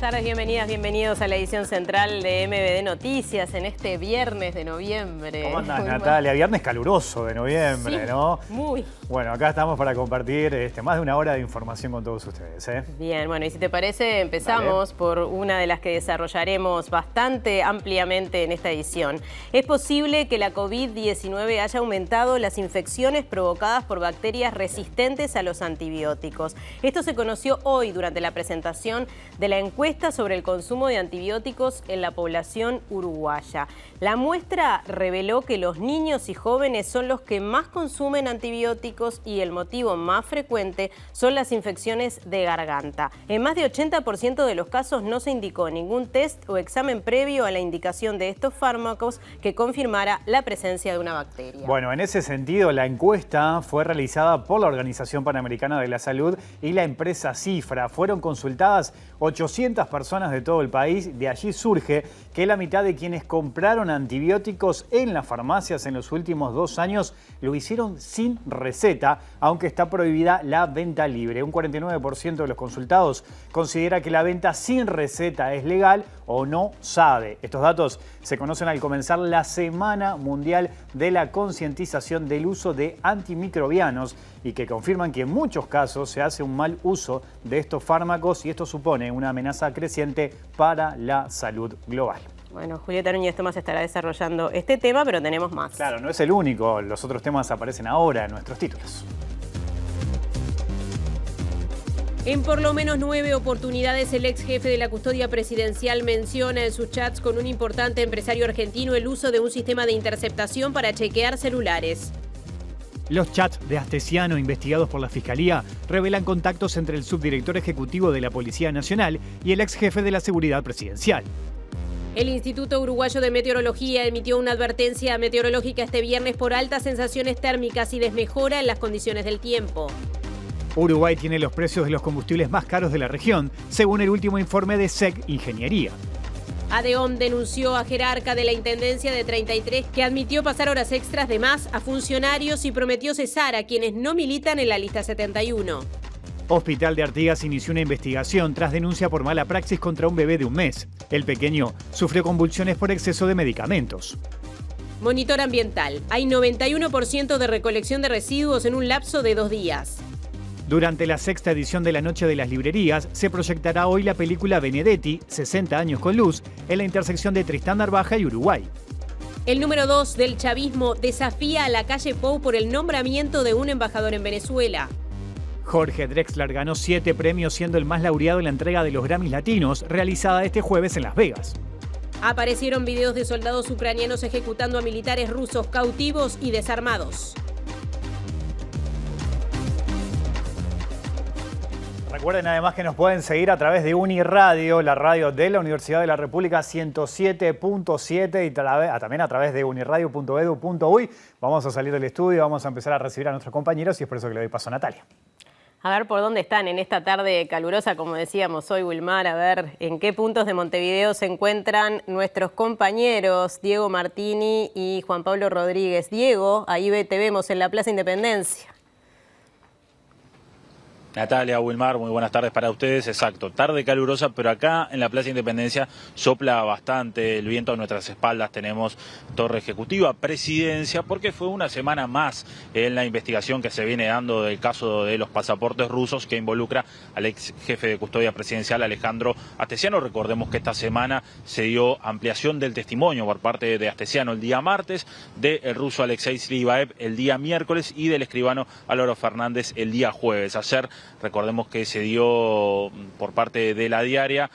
tardes, bienvenidas, bienvenidos a la edición central de MBD Noticias en este viernes de noviembre. ¿Cómo andás, Natalia? Viernes caluroso de noviembre, sí, ¿no? Muy. Bueno, acá estamos para compartir más de una hora de información con todos ustedes, ¿eh? Bien, bueno, y si te parece, empezamos por una de las que desarrollaremos bastante ampliamente en esta edición. Es posible que la COVID-19 haya aumentado las infecciones provocadas por bacterias resistentes a los antibióticos. Esto se conoció hoy durante la presentación de la encuesta sobre el consumo de antibióticos en la población uruguaya. La muestra reveló que los niños y jóvenes son los que más consumen antibióticos y el motivo más frecuente son las infecciones de garganta. En más de 80% de los casos no se indicó ningún test o examen previo a la indicación de estos fármacos que confirmara la presencia de una bacteria. Bueno, en ese sentido, la encuesta fue realizada por la Organización Panamericana de la Salud y la empresa Cifra. Fueron consultadas 800 personas de todo el país. De allí surge que la mitad de quienes compraron antibióticos en las farmacias en los últimos 2 años lo hicieron sin receta, aunque está prohibida la venta libre. Un 49% de los consultados considera que la venta sin receta es legal o no sabe. Estos datos se conocen al comenzar la Semana Mundial de la Concientización del Uso de Antimicrobianos y que confirman que en muchos casos se hace un mal uso de estos fármacos y esto supone una amenaza creciente para la salud global. Bueno, Julieta Núñez Tomás estará desarrollando este tema, pero tenemos más. Claro, no es el único. Los otros temas aparecen ahora en nuestros títulos. En por lo menos 9 oportunidades, el ex jefe de la custodia presidencial menciona en sus chats con un importante empresario argentino el uso de un sistema de interceptación para chequear celulares. Los chats de Astesiano investigados por la Fiscalía revelan contactos entre el subdirector ejecutivo de la Policía Nacional y el ex jefe de la Seguridad Presidencial. El Instituto Uruguayo de Meteorología emitió una advertencia meteorológica este viernes por altas sensaciones térmicas y desmejora en las condiciones del tiempo. Uruguay tiene los precios de los combustibles más caros de la región, según el último informe de SEC Ingeniería. ADEOM denunció a jerarca de la Intendencia de 33 que admitió pasar horas extras de más a funcionarios y prometió cesar a quienes no militan en la lista 71. Hospital de Artigas inició una investigación tras denuncia por mala praxis contra un bebé de 1 mes. El pequeño sufrió convulsiones por exceso de medicamentos. Monitor ambiental. Hay 91% de recolección de residuos en un lapso de 2 días. Durante la 6ª edición de la Noche de las Librerías, se proyectará hoy la película Benedetti, 60 años con luz, en la intersección de Tristán Narvaja y Uruguay. El número 2 del chavismo desafía a la calle Pou por el nombramiento de un embajador en Venezuela. Jorge Drexler ganó 7 premios, siendo el más laureado en la entrega de los Grammys Latinos, realizada este jueves en Las Vegas. Aparecieron videos de soldados ucranianos ejecutando a militares rusos cautivos y desarmados. Recuerden además que nos pueden seguir a través de Uniradio, la radio de la Universidad de la República 107.7 y también a través de uniradio.edu.uy. Vamos a salir del estudio y vamos a empezar a recibir a nuestros compañeros y es por eso que le doy paso a Natalia. A ver por dónde están en esta tarde calurosa, como decíamos hoy, Wilmar, a ver en qué puntos de Montevideo se encuentran nuestros compañeros Diego Martini y Juan Pablo Rodríguez. Diego, ahí te vemos en la Plaza Independencia. Natalia, Wilmar, muy buenas tardes para ustedes. Exacto, tarde calurosa, pero acá en la Plaza Independencia sopla bastante el viento. A nuestras espaldas tenemos Torre Ejecutiva, Presidencia, porque fue una semana más en la investigación que se viene dando del caso de los pasaportes rusos que involucra al ex jefe de custodia presidencial, Alejandro Astesiano. Recordemos que esta semana se dio ampliación del testimonio por parte de Astesiano el día martes, del ruso Alexei Slibaev el día miércoles y del escribano Álvaro Fernández el día jueves. Ayer recordemos que se dio por parte de La Diaria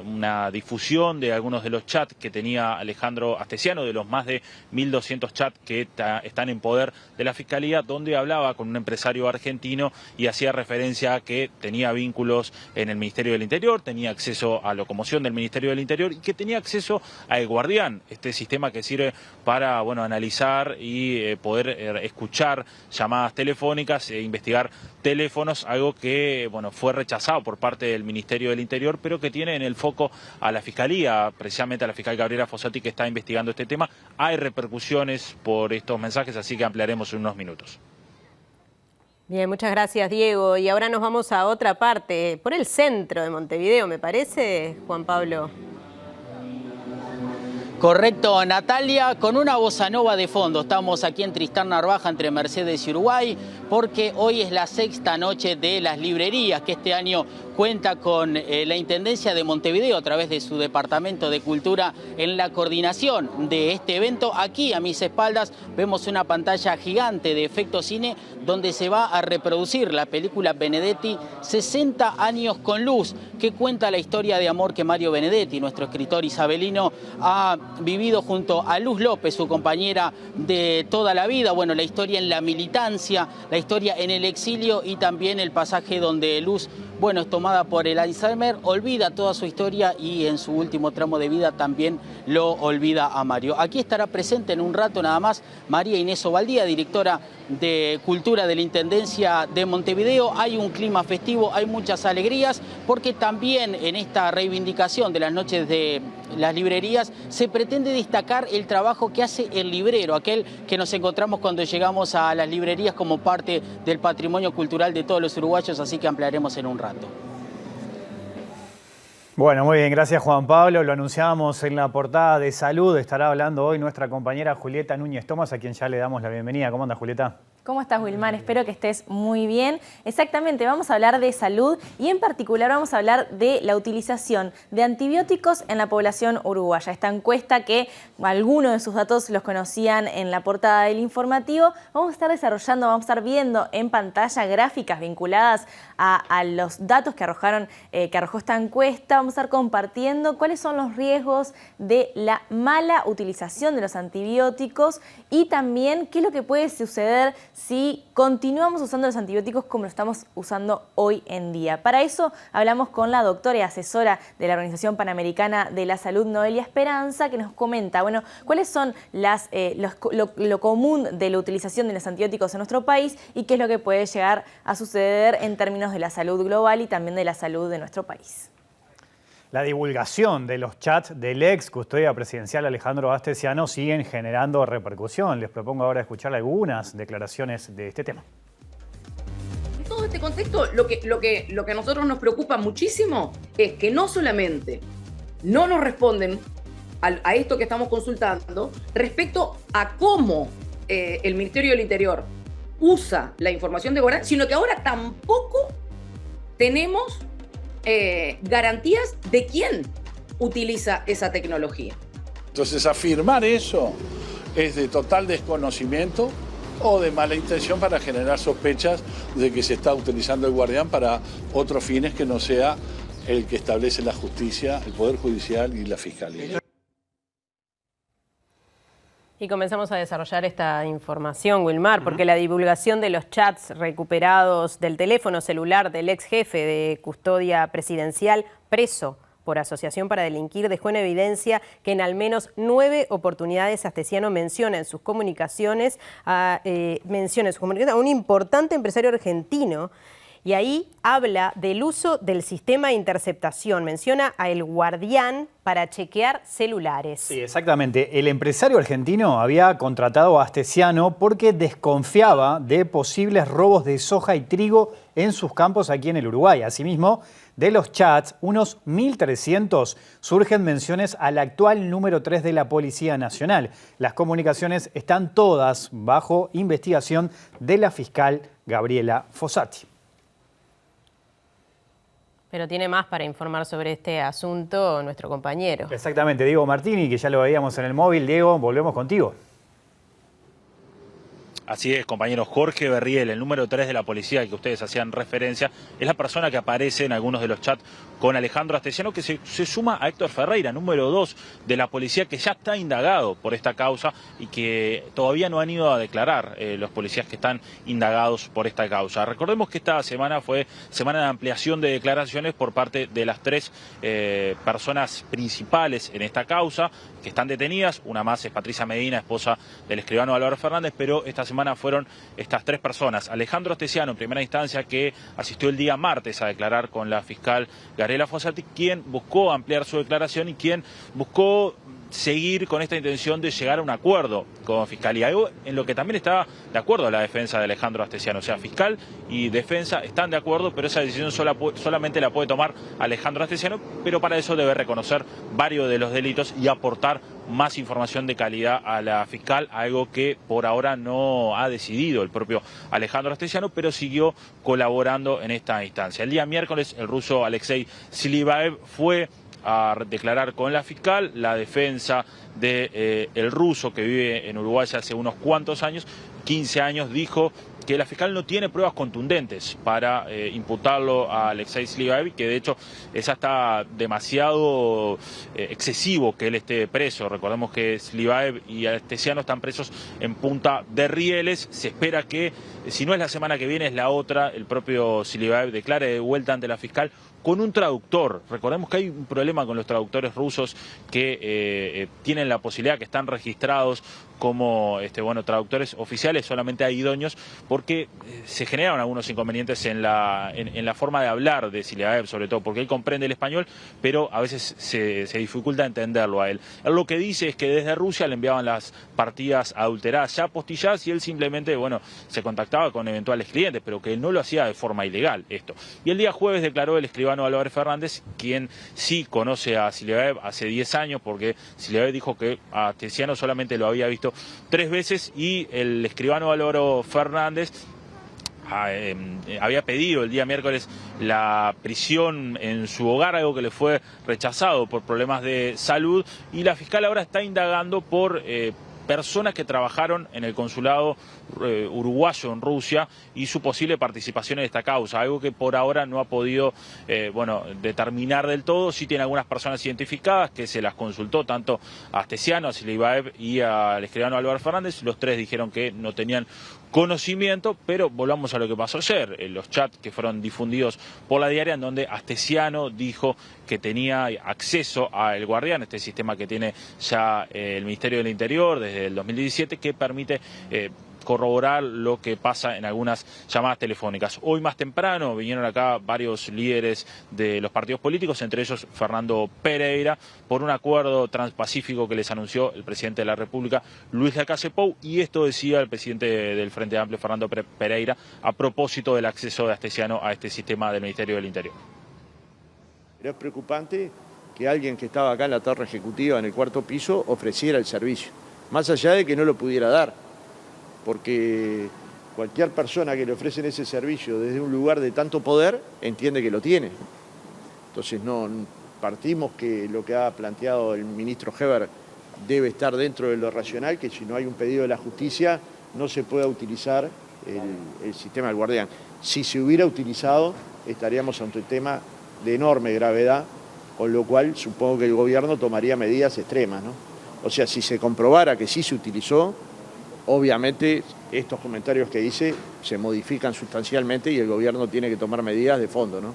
una difusión de algunos de los chats que tenía Alejandro Astesiano, de los más de 1.200 chats que están en poder de la Fiscalía, donde hablaba con un empresario argentino y hacía referencia a que tenía vínculos en el Ministerio del Interior, tenía acceso a locomoción del Ministerio del Interior y que tenía acceso a El Guardián, este sistema que sirve para analizar y poder escuchar llamadas telefónicas e investigar teléfonos, algo que fue rechazado por parte del Ministerio del Interior, pero que tiene en el foco a la Fiscalía, precisamente a la fiscal Gabriela Fossati, que está investigando este tema. Hay repercusiones por estos mensajes, así que ampliaremos en unos minutos. Bien, muchas gracias, Diego. Y ahora nos vamos a otra parte, por el centro de Montevideo, me parece, Juan Pablo. Correcto, Natalia, con una bossa nova de fondo. Estamos aquí en Tristán Narvaja, entre Mercedes y Uruguay, porque hoy es la 6ª noche de las librerías, que este año cuenta con la Intendencia de Montevideo a través de su Departamento de Cultura en la coordinación de este evento. Aquí a mis espaldas vemos una pantalla gigante de efecto cine donde se va a reproducir la película Benedetti 60 años con luz, que cuenta la historia de amor que Mario Benedetti, nuestro escritor isabelino, ha vivido junto a Luz López, su compañera de toda la vida. Bueno, la historia en la militancia, la historia en el exilio y también el pasaje donde Luz, bueno, es tomada por el Alzheimer, olvida toda su historia y en su último tramo de vida también lo olvida a Mario. Aquí estará presente en un rato nada más María Inés Ovaldía, directora de Cultura de la Intendencia de Montevideo. Hay un clima festivo, hay muchas alegrías, porque también en esta reivindicación de las noches de las librerías se pretende destacar el trabajo que hace el librero, aquel que nos encontramos cuando llegamos a las librerías como parte del patrimonio cultural de todos los uruguayos, así que ampliaremos en un rato. Bueno, muy bien, gracias Juan Pablo. Lo anunciábamos en la portada de Salud. Estará hablando hoy nuestra compañera Julieta Núñez Tomás, a quien ya le damos la bienvenida. ¿Cómo anda, Julieta? ¿Cómo estás, Wilmar? Espero que estés muy bien. Exactamente, vamos a hablar de salud y en particular vamos a hablar de la utilización de antibióticos en la población uruguaya. Esta encuesta, que algunos de sus datos los conocían en la portada del informativo, vamos a estar desarrollando, vamos a estar viendo en pantalla gráficas vinculadas a los datos que arrojó esta encuesta. Vamos a estar compartiendo cuáles son los riesgos de la mala utilización de los antibióticos y también qué es lo que puede suceder si continuamos usando los antibióticos como lo estamos usando hoy en día. Para eso hablamos con la doctora y asesora de la Organización Panamericana de la Salud, Noelia Esperanza, que nos comenta, bueno, cuáles son lo común de la utilización de los antibióticos en nuestro país y qué es lo que puede llegar a suceder en términos de la salud global y también de la salud de nuestro país. La divulgación de los chats del ex custodia presidencial Alejandro Astesiano siguen generando repercusión. Les propongo ahora escuchar algunas declaraciones de este tema. En todo este contexto, lo que a nosotros nos preocupa muchísimo es que no solamente no nos responden a esto que estamos consultando respecto a cómo el Ministerio del Interior usa la información de gobernanza, sino que ahora tampoco tenemos garantías de quién utiliza esa tecnología. Entonces, afirmar eso es de total desconocimiento o de mala intención para generar sospechas de que se está utilizando el Guardián para otros fines que no sea el que establece la justicia, el Poder Judicial y la Fiscalía. Y comenzamos a desarrollar esta información, Wilmar, porque la divulgación de los chats recuperados del teléfono celular del ex jefe de custodia presidencial preso por asociación para delinquir dejó en evidencia que en al menos 9 oportunidades Astesiano menciona en sus comunicaciones a un importante empresario argentino. Y ahí habla del uso del sistema de interceptación. Menciona a El Guardián para chequear celulares. Sí, exactamente. El empresario argentino había contratado a Astesiano porque desconfiaba de posibles robos de soja y trigo en sus campos aquí en el Uruguay. Asimismo, de los chats, unos 1.300, surgen menciones al actual número 3 de la Policía Nacional. Las comunicaciones están todas bajo investigación de la fiscal Gabriela Fossati. Pero tiene más para informar sobre este asunto nuestro compañero. Exactamente, Diego Martini, que ya lo veíamos en el móvil. Diego, volvemos contigo. Así es, compañero. Jorge Berriel, el número 3 de la policía al que ustedes hacían referencia, es la persona que aparece en algunos de los chats con Alejandro Astesiano, que se suma a Héctor Ferreira, número 2 de la policía, que ya está indagado por esta causa y que todavía no han ido a declarar los policías que están indagados por esta causa. Recordemos que esta semana fue semana de ampliación de declaraciones por parte de las 3 personas principales en esta causa que están detenidas. Una más es Patricia Medina, esposa del escribano Álvaro Fernández, pero esta semana fueron estas 3 personas. Alejandro Astesiano, en primera instancia, que asistió el día martes a declarar con la fiscal Gabriela Fossati, quien buscó ampliar su declaración y quien buscó seguir con esta intención de llegar a un acuerdo con Fiscalía. Algo en lo que también está de acuerdo la defensa de Alejandro Astesiano. O sea, fiscal y defensa están de acuerdo, pero esa decisión solamente la puede tomar Alejandro Astesiano, pero para eso debe reconocer varios de los delitos y aportar más información de calidad a la fiscal, algo que por ahora no ha decidido el propio Alejandro Astesiano, pero siguió colaborando en esta instancia. El día miércoles el ruso Alexei Silibaev fue a declarar con la fiscal. La defensa de el ruso que vive en Uruguay hace unos cuantos años, 15 años, dijo que la fiscal no tiene pruebas contundentes para imputarlo a Alexei Silibaev, que de hecho es hasta demasiado excesivo que él esté preso. Recordemos que Silibaev y Astesiano están presos en Punta de Rieles. Se espera que, si no es la semana que viene, es la otra, el propio Silibaev declare de vuelta ante la fiscal con un traductor. Recordemos que hay un problema con los traductores rusos que tienen la posibilidad, que están registrados como traductores oficiales, solamente hay idóneos, porque se generan algunos inconvenientes en la forma de hablar de Silibaev, sobre todo porque él comprende el español, pero a veces se dificulta entenderlo a él. Él lo que dice es que desde Rusia le enviaban las partidas adulteradas ya apostilladas y él simplemente, se contactaba con eventuales clientes, pero que él no lo hacía de forma ilegal esto. Y el día jueves declaró el escribano Álvarez Fernández, quien sí conoce a Silibaev hace 10 años, porque Silibaev dijo que a Astesiano solamente lo había visto 3 veces y el escribano Álvaro Fernández había pedido el día miércoles la prisión en su hogar, algo que le fue rechazado por problemas de salud, y la fiscal ahora está indagando por personas que trabajaron en el consulado uruguayo en Rusia y su posible participación en esta causa, algo que por ahora no ha podido determinar del todo. Sí tiene algunas personas identificadas que se las consultó tanto a Astesiano, a Silibaev y al escribano Álvaro Fernández. Los tres dijeron que no tenían conocimiento, pero volvamos a lo que pasó ayer, los chats que fueron difundidos por la diaria, en donde Astesiano dijo que tenía acceso a El Guardián, este sistema que tiene ya el Ministerio del Interior desde el 2017, que permite corroborar lo que pasa en algunas llamadas telefónicas. Hoy más temprano vinieron acá varios líderes de los partidos políticos, entre ellos Fernando Pereira, por un acuerdo transpacífico que les anunció el presidente de la República, Luis Lacalle Pou, y esto decía el presidente del Frente Amplio, Fernando Pereira, a propósito del acceso de Astesiano a este sistema del Ministerio del Interior. Pero es preocupante que alguien que estaba acá en la torre ejecutiva, en el 4º piso, ofreciera el servicio, más allá de que no lo pudiera dar, porque cualquier persona que le ofrecen ese servicio desde un lugar de tanto poder entiende que lo tiene. Entonces no partimos que lo que ha planteado el ministro Heber debe estar dentro de lo racional, que si no hay un pedido de la justicia no se pueda utilizar el sistema del Guardián. Si se hubiera utilizado estaríamos ante un tema de enorme gravedad, con lo cual supongo que el gobierno tomaría medidas extremas, ¿no? O sea, si se comprobara que sí se utilizó, obviamente estos comentarios que hice se modifican sustancialmente y el gobierno tiene que tomar medidas de fondo, ¿no?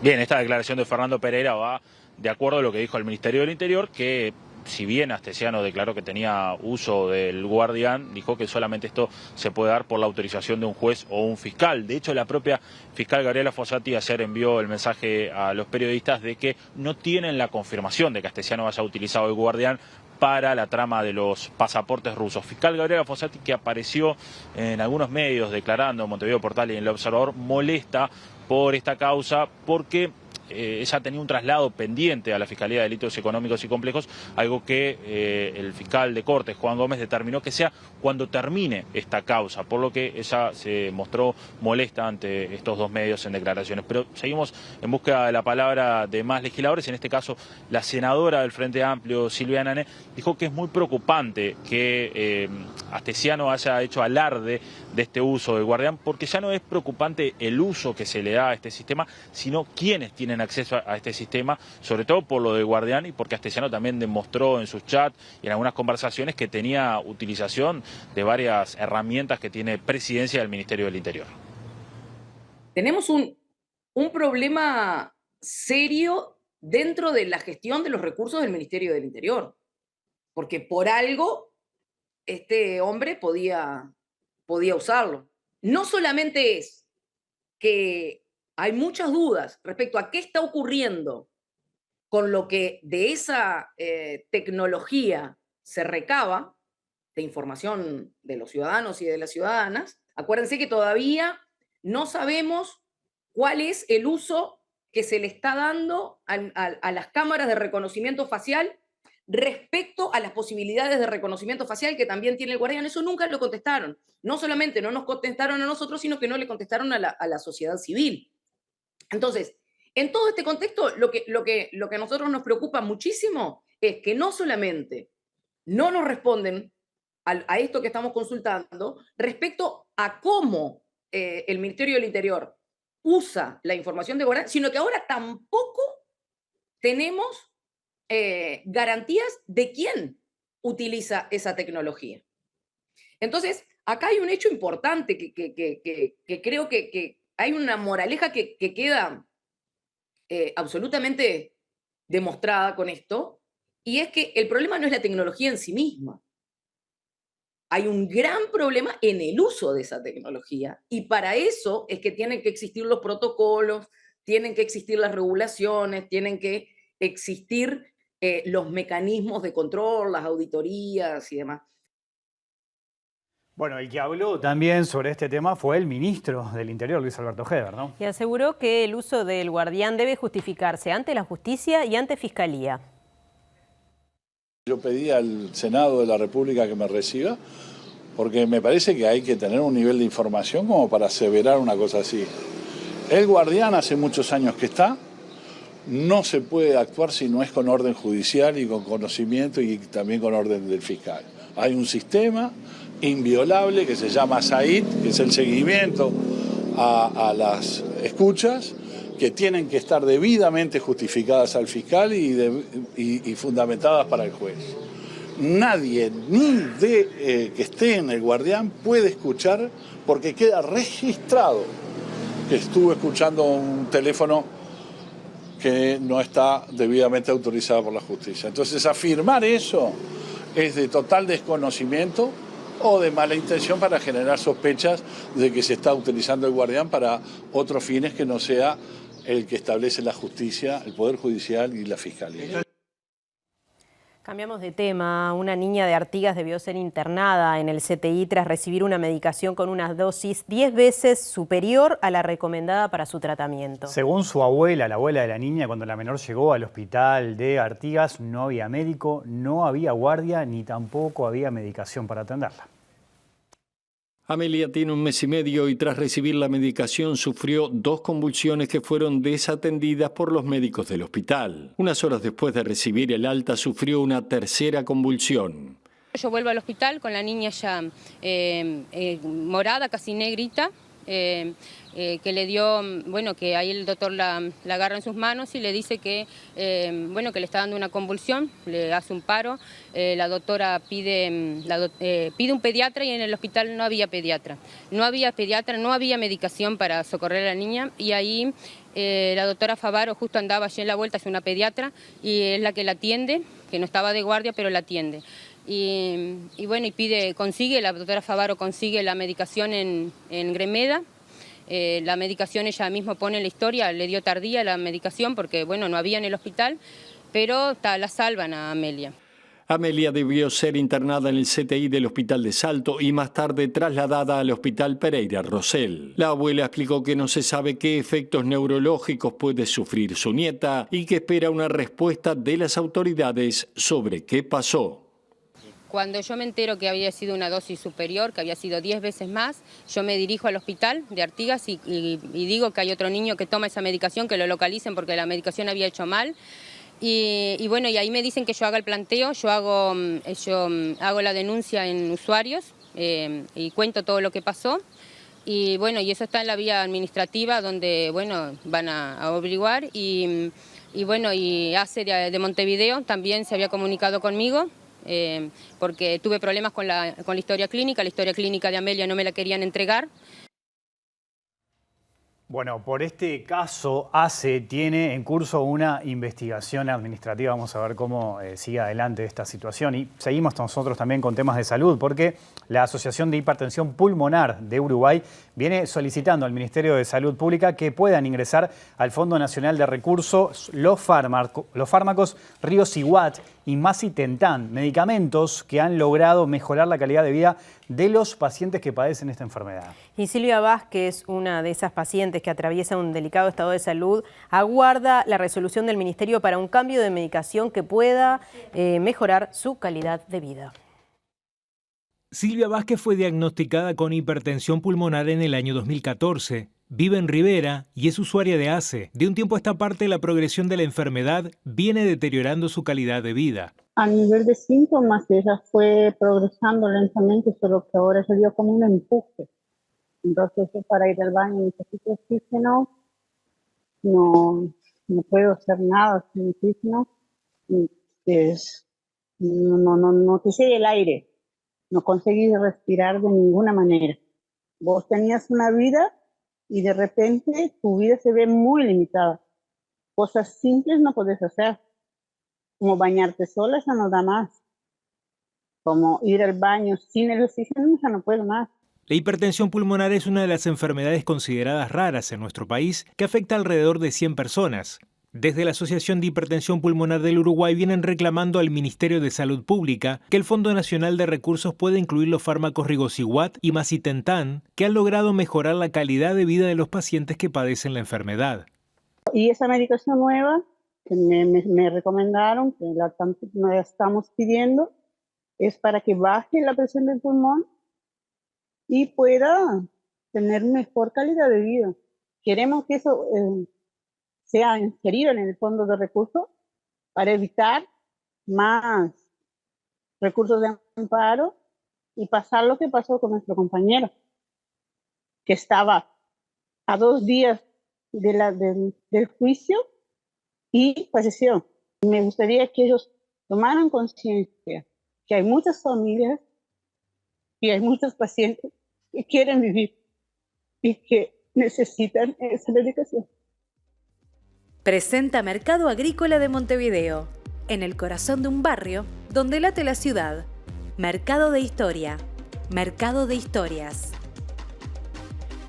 Bien, esta declaración de Fernando Pereira va de acuerdo a lo que dijo el Ministerio del Interior, que si bien Astesiano declaró que tenía uso del Guardián, dijo que solamente esto se puede dar por la autorización de un juez o un fiscal. De hecho, la propia fiscal Gabriela Fossati ayer envió el mensaje a los periodistas de que no tienen la confirmación de que Astesiano haya utilizado el Guardián para la trama de los pasaportes rusos. Fiscal Gabriela Fossati, que apareció en algunos medios declarando en Montevideo Portal y en El Observador, molesta por esta causa porque ella tenía un traslado pendiente a la Fiscalía de Delitos Económicos y Complejos, algo que el fiscal de Cortes, Juan Gómez, determinó que sea cuando termine esta causa, por lo que ella se mostró molesta ante estos dos medios en declaraciones. Pero seguimos en búsqueda de la palabra de más legisladores. En este caso, la senadora del Frente Amplio, Silvia Nané, dijo que es muy preocupante que Astesiano haya hecho alarde de este uso del Guardián, porque ya no es preocupante el uso que se le da a este sistema, sino quienes tienen acceso a este sistema, sobre todo por lo del Guardián y porque Astesiano también demostró en sus chats y en algunas conversaciones que tenía utilización de varias herramientas que tiene Presidencia del Ministerio del Interior. Tenemos un problema serio dentro de la gestión de los recursos del Ministerio del Interior, porque por algo este hombre podía usarlo. No solamente es que hay muchas dudas respecto a qué está ocurriendo con lo que de esa tecnología se recaba, de información de los ciudadanos y de las ciudadanas, acuérdense que todavía no sabemos cuál es el uso que se le está dando a las cámaras de reconocimiento facial respecto a las posibilidades de reconocimiento facial que también tiene el Guardián. Eso nunca lo contestaron. No solamente no nos contestaron a nosotros, sino que no le contestaron a la sociedad civil. Entonces, en todo este contexto, lo que a nosotros nos preocupa muchísimo es que no solamente no nos responden a esto que estamos consultando respecto a cómo el Ministerio del Interior usa la información de Guardián, sino que ahora tampoco tenemos garantías de quién utiliza esa tecnología. Entonces, acá hay un hecho importante que creo que hay una moraleja que queda absolutamente demostrada con esto, y es que el problema no es la tecnología en sí misma. Hay un gran problema en el uso de esa tecnología, y para eso es que tienen que existir los protocolos, tienen que existir las regulaciones, tienen que existir los mecanismos de control, las auditorías y demás. Bueno, el que habló también sobre este tema fue el ministro del Interior, Luis Alberto Heber, ¿no? Y aseguró que el uso del Guardián debe justificarse ante la justicia y ante Fiscalía. Yo pedí al Senado de la República que me reciba, porque me parece que hay que tener un nivel de información como para aseverar una cosa así. El Guardián hace muchos años que está, no se puede actuar si no es con orden judicial y con conocimiento y también con orden del fiscal. Hay un sistema inviolable que se llama SAID, que es el seguimiento a las escuchas, que tienen que estar debidamente justificadas al fiscal y fundamentadas para el juez. Nadie, ni que esté en el Guardián, puede escuchar porque queda registrado que estuvo escuchando un teléfono que no está debidamente autorizado por la justicia. Entonces, afirmar eso es de total desconocimiento o de mala intención para generar sospechas de que se está utilizando el Guardián para otros fines que no sea el que establece la justicia, el Poder Judicial y la Fiscalía. Cambiamos de tema. Una niña de Artigas debió ser internada en el CTI tras recibir una medicación con una dosis 10 veces superior a la recomendada para su tratamiento. Según su abuela, la abuela de la niña, cuando la menor llegó al hospital de Artigas, no había médico, no había guardia, ni tampoco había medicación para atenderla. Amelia tiene 1 mes y medio y tras recibir la medicación sufrió 2 convulsiones que fueron desatendidas por los médicos del hospital. Unas horas después de recibir el alta sufrió una tercera convulsión. Yo vuelvo al hospital con la niña ya morada, casi negrita, que le dio, bueno, que ahí el doctor la agarra en sus manos y le dice que, bueno, que le está dando una convulsión, le hace un paro. La doctora pide un pediatra y en el hospital no había pediatra. No había medicación para socorrer a la niña y ahí la doctora Favaro justo andaba allí en la vuelta hacia una pediatra y es la que la atiende, que no estaba de guardia, pero la atiende. Y bueno, la doctora Favaro consigue la medicación en Gremeda. La medicación ella misma pone en la historia, le dio tardía la medicación porque bueno, no había en el hospital, pero la salvan a Amelia. Amelia debió ser internada en el CTI del Hospital de Salto y más tarde trasladada al Hospital Pereira Rosell. La abuela explicó que no se sabe qué efectos neurológicos puede sufrir su nieta y que espera una respuesta de las autoridades sobre qué pasó. Cuando yo me entero que había sido una dosis superior, que había sido 10 veces más, yo me dirijo al hospital de Artigas y digo que hay otro niño que toma esa medicación, que lo localicen porque la medicación había hecho mal. Y bueno, y ahí me dicen que yo haga el planteo, yo hago la denuncia en usuarios y cuento todo lo que pasó. Y bueno, y eso está en la vía administrativa donde, bueno, van a averiguar y bueno, y ACE de Montevideo también se había comunicado conmigo. Porque tuve problemas con la historia clínica de Amelia no me la querían entregar. Bueno, por este caso, ACE tiene en curso una investigación administrativa. Vamos a ver cómo sigue adelante esta situación. Y seguimos nosotros también con temas de salud, porque la Asociación de Hipertensión Pulmonar de Uruguay viene solicitando al Ministerio de Salud Pública que puedan ingresar al Fondo Nacional de Recursos los fármacos Riociguat y Macitentan, medicamentos que han logrado mejorar la calidad de vida de los pacientes que padecen esta enfermedad. Y Silvia Vázquez, una de esas pacientes que atraviesa un delicado estado de salud, aguarda la resolución del Ministerio para un cambio de medicación que pueda mejorar su calidad de vida. Silvia Vázquez fue diagnosticada con hipertensión pulmonar en el año 2014. Vive en Rivera y es usuaria de ACE. De un tiempo a esta parte, la progresión de la enfermedad viene deteriorando su calidad de vida. A nivel de síntomas, ella fue progresando lentamente, solo que ahora se dio como un empuje. Entonces, para ir al baño necesito oxígeno, no puedo hacer nada sin oxígeno, no te llega el aire, no conseguís respirar de ninguna manera. Vos tenías una vida y de repente tu vida se ve muy limitada. Cosas simples no podés hacer, como bañarte sola ya no da más, como ir al baño sin el oxígeno ya no puedo más. La hipertensión pulmonar es una de las enfermedades consideradas raras en nuestro país que afecta a alrededor de 100 personas. Desde la Asociación de Hipertensión Pulmonar del Uruguay vienen reclamando al Ministerio de Salud Pública que el Fondo Nacional de Recursos pueda incluir los fármacos Riociguat y Macitentan que han logrado mejorar la calidad de vida de los pacientes que padecen la enfermedad. Y esa medicación nueva que me recomendaron, que la estamos pidiendo, es para que baje la presión del pulmón y pueda tener mejor calidad de vida. Queremos que eso sea inserido en el fondo de recursos para evitar más recursos de amparo y pasar lo que pasó con nuestro compañero, que estaba a 2 días del juicio y falleció. Me gustaría que ellos tomaran conciencia que hay muchas familias y hay muchos pacientes que quieren vivir y que necesitan esa dedicación. Presenta Mercado Agrícola de Montevideo, en el corazón de un barrio donde late la ciudad. Mercado de Historia, Mercado de Historias.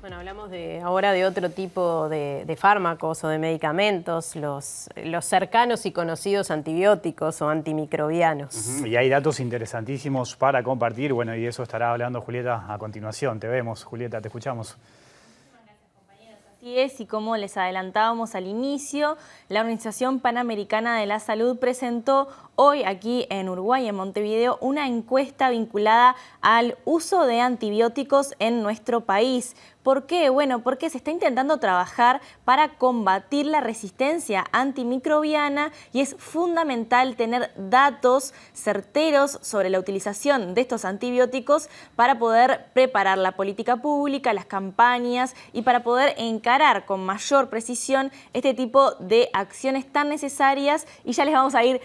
Bueno, hablamos ahora de otro tipo de fármacos o de medicamentos, los cercanos y conocidos antibióticos o antimicrobianos. Y hay datos interesantísimos para compartir, bueno, y eso estará hablando Julieta a continuación. Te vemos, Julieta, te escuchamos. Así es, y como les adelantábamos al inicio, la Organización Panamericana de la Salud presentó hoy aquí en Uruguay, en Montevideo, una encuesta vinculada al uso de antibióticos en nuestro país. ¿Por qué? Bueno, porque se está intentando trabajar para combatir la resistencia antimicrobiana y es fundamental tener datos certeros sobre la utilización de estos antibióticos para poder preparar la política pública, las campañas y para poder encarar con mayor precisión este tipo de acciones tan necesarias, y ya les vamos a ir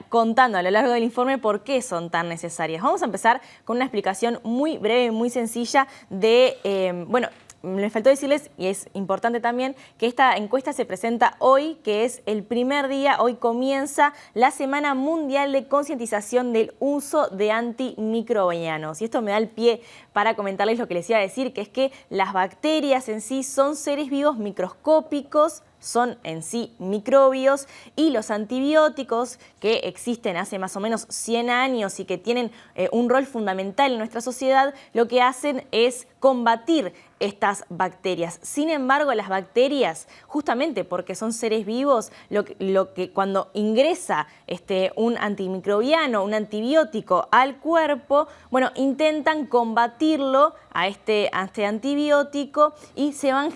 contando a lo largo del informe por qué son tan necesarias. Vamos a empezar con una explicación muy breve, muy sencilla de, me faltó decirles, y es importante también, que esta encuesta se presenta hoy, que es el primer día. Hoy comienza la Semana Mundial de Concientización del Uso de Antimicrobianos. Y esto me da el pie para comentarles lo que les iba a decir, que es que las bacterias en sí son seres vivos microscópicos, son en sí microbios, y los antibióticos que existen hace más o menos 100 años y que tienen un rol fundamental en nuestra sociedad, lo que hacen es combatir estas bacterias. Sin embargo, las bacterias, justamente porque son seres vivos, lo que cuando ingresa un antimicrobiano, un antibiótico al cuerpo, bueno, intentan combatirlo a este antibiótico y se van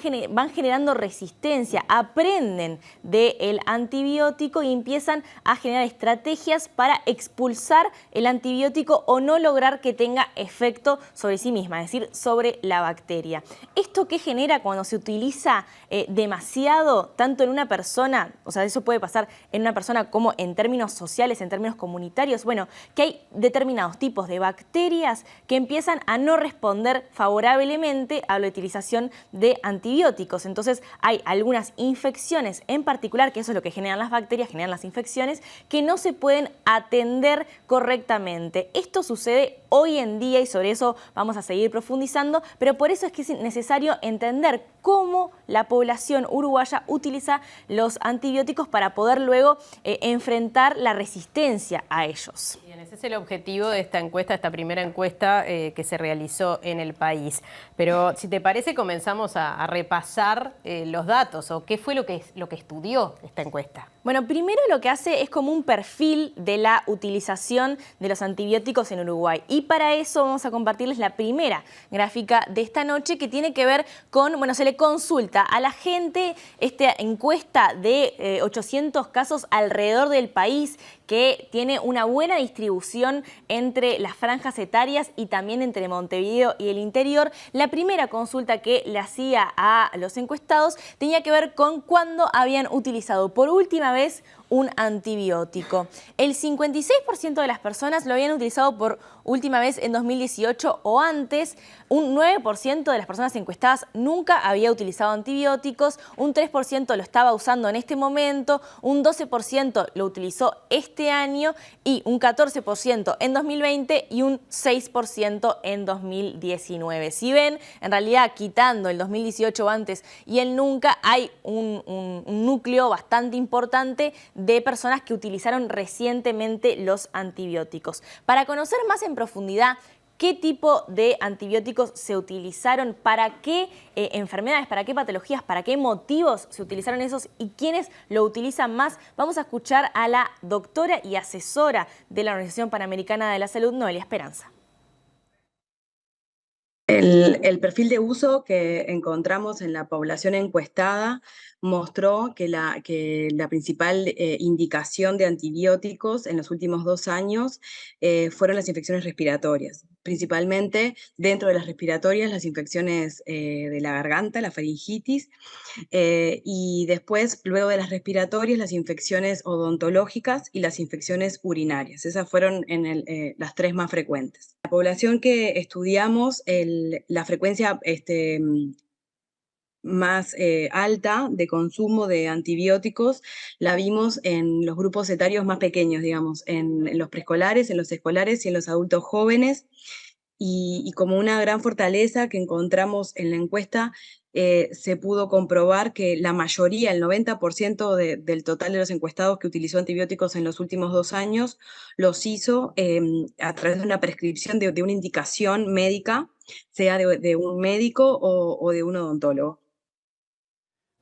generando resistencia, aprenden del antibiótico y empiezan a generar estrategias para expulsar el antibiótico o no lograr que tenga efecto sobre sí misma, es decir, sobre la bacteria. ¿Esto qué genera cuando se utiliza demasiado, tanto en una persona, o sea, eso puede pasar en una persona como en términos sociales, en términos comunitarios? Bueno, que hay determinados tipos de bacterias que empiezan a no responder favorablemente a la utilización de antibióticos. Entonces hay algunas infecciones en particular, que eso es lo que generan las bacterias, generan las infecciones, que no se pueden atender correctamente. Esto sucede hoy en día y sobre eso vamos a seguir profundizando, pero por eso es que es necesario entender cómo la población uruguaya utiliza los antibióticos para poder luego enfrentar la resistencia a ellos. Bien, ese es el objetivo de esta encuesta, esta primera encuesta que se realizó en el país. Pero si te parece, comenzamos a repasar los datos o qué fue lo que estudió esta encuesta. Bueno, primero lo que hace es como un perfil de la utilización de los antibióticos en Uruguay. Y para eso vamos a compartirles la primera gráfica de esta noche, que tiene que ver con, bueno, se le consulta a la gente esta encuesta de 800 casos alrededor del país, que tiene una buena distribución entre las franjas etarias y también entre Montevideo y el interior. La primera consulta que le hacía a los encuestados tenía que ver con cuándo habían utilizado por última vez un antibiótico. El 56% de las personas lo habían utilizado por última vez en 2018 o antes, un 9% de las personas encuestadas nunca había utilizado antibióticos, un 3% lo estaba usando en este momento, un 12% lo utilizó este año y un 14% en 2020 y un 6% en 2019. Si ven, en realidad quitando el 2018 o antes y el nunca, hay un núcleo bastante importante de personas que utilizaron recientemente los antibióticos. Para conocer más en profundidad qué tipo de antibióticos se utilizaron, para qué enfermedades, para qué patologías, para qué motivos se utilizaron esos y quiénes lo utilizan más, vamos a escuchar a la doctora y asesora de la Organización Panamericana de la Salud, Noelia Esperanza. El perfil de uso que encontramos en la población encuestada mostró que la principal indicación de antibióticos en los últimos 2 años fueron las infecciones respiratorias. Principalmente dentro de las respiratorias, las infecciones de la garganta, la faringitis, y después, luego de las respiratorias, las infecciones odontológicas y las infecciones urinarias. Esas fueron las 3 más frecuentes. La población que estudiamos, la frecuencia más alta de consumo de antibióticos la vimos en los grupos etarios más pequeños, digamos, en los preescolares, en los escolares y en los adultos jóvenes. Y como una gran fortaleza que encontramos en la encuesta, se pudo comprobar que la mayoría, el 90% del total de los encuestados que utilizó antibióticos en los últimos 2 años, los hizo a través de una prescripción, de una indicación médica, sea de un médico o de un odontólogo.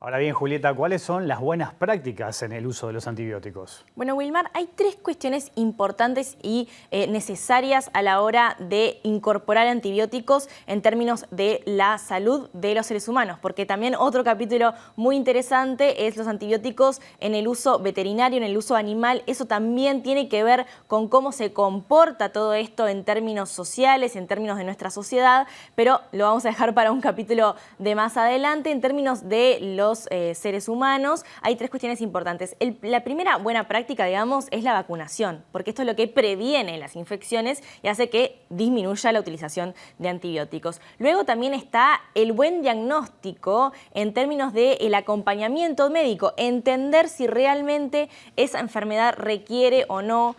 Ahora bien, Julieta, ¿cuáles son las buenas prácticas en el uso de los antibióticos? Bueno, Wilmar, hay 3 cuestiones importantes y necesarias a la hora de incorporar antibióticos en términos de la salud de los seres humanos, porque también otro capítulo muy interesante es los antibióticos en el uso veterinario, en el uso animal. Eso también tiene que ver con cómo se comporta todo esto en términos sociales, en términos de nuestra sociedad, pero lo vamos a dejar para un capítulo de más adelante. En términos de los seres humanos, hay 3 cuestiones importantes. La primera buena práctica, digamos, es la vacunación, porque esto es lo que previene las infecciones y hace que disminuya la utilización de antibióticos. Luego también está el buen diagnóstico en términos del acompañamiento médico, entender si realmente esa enfermedad requiere o no,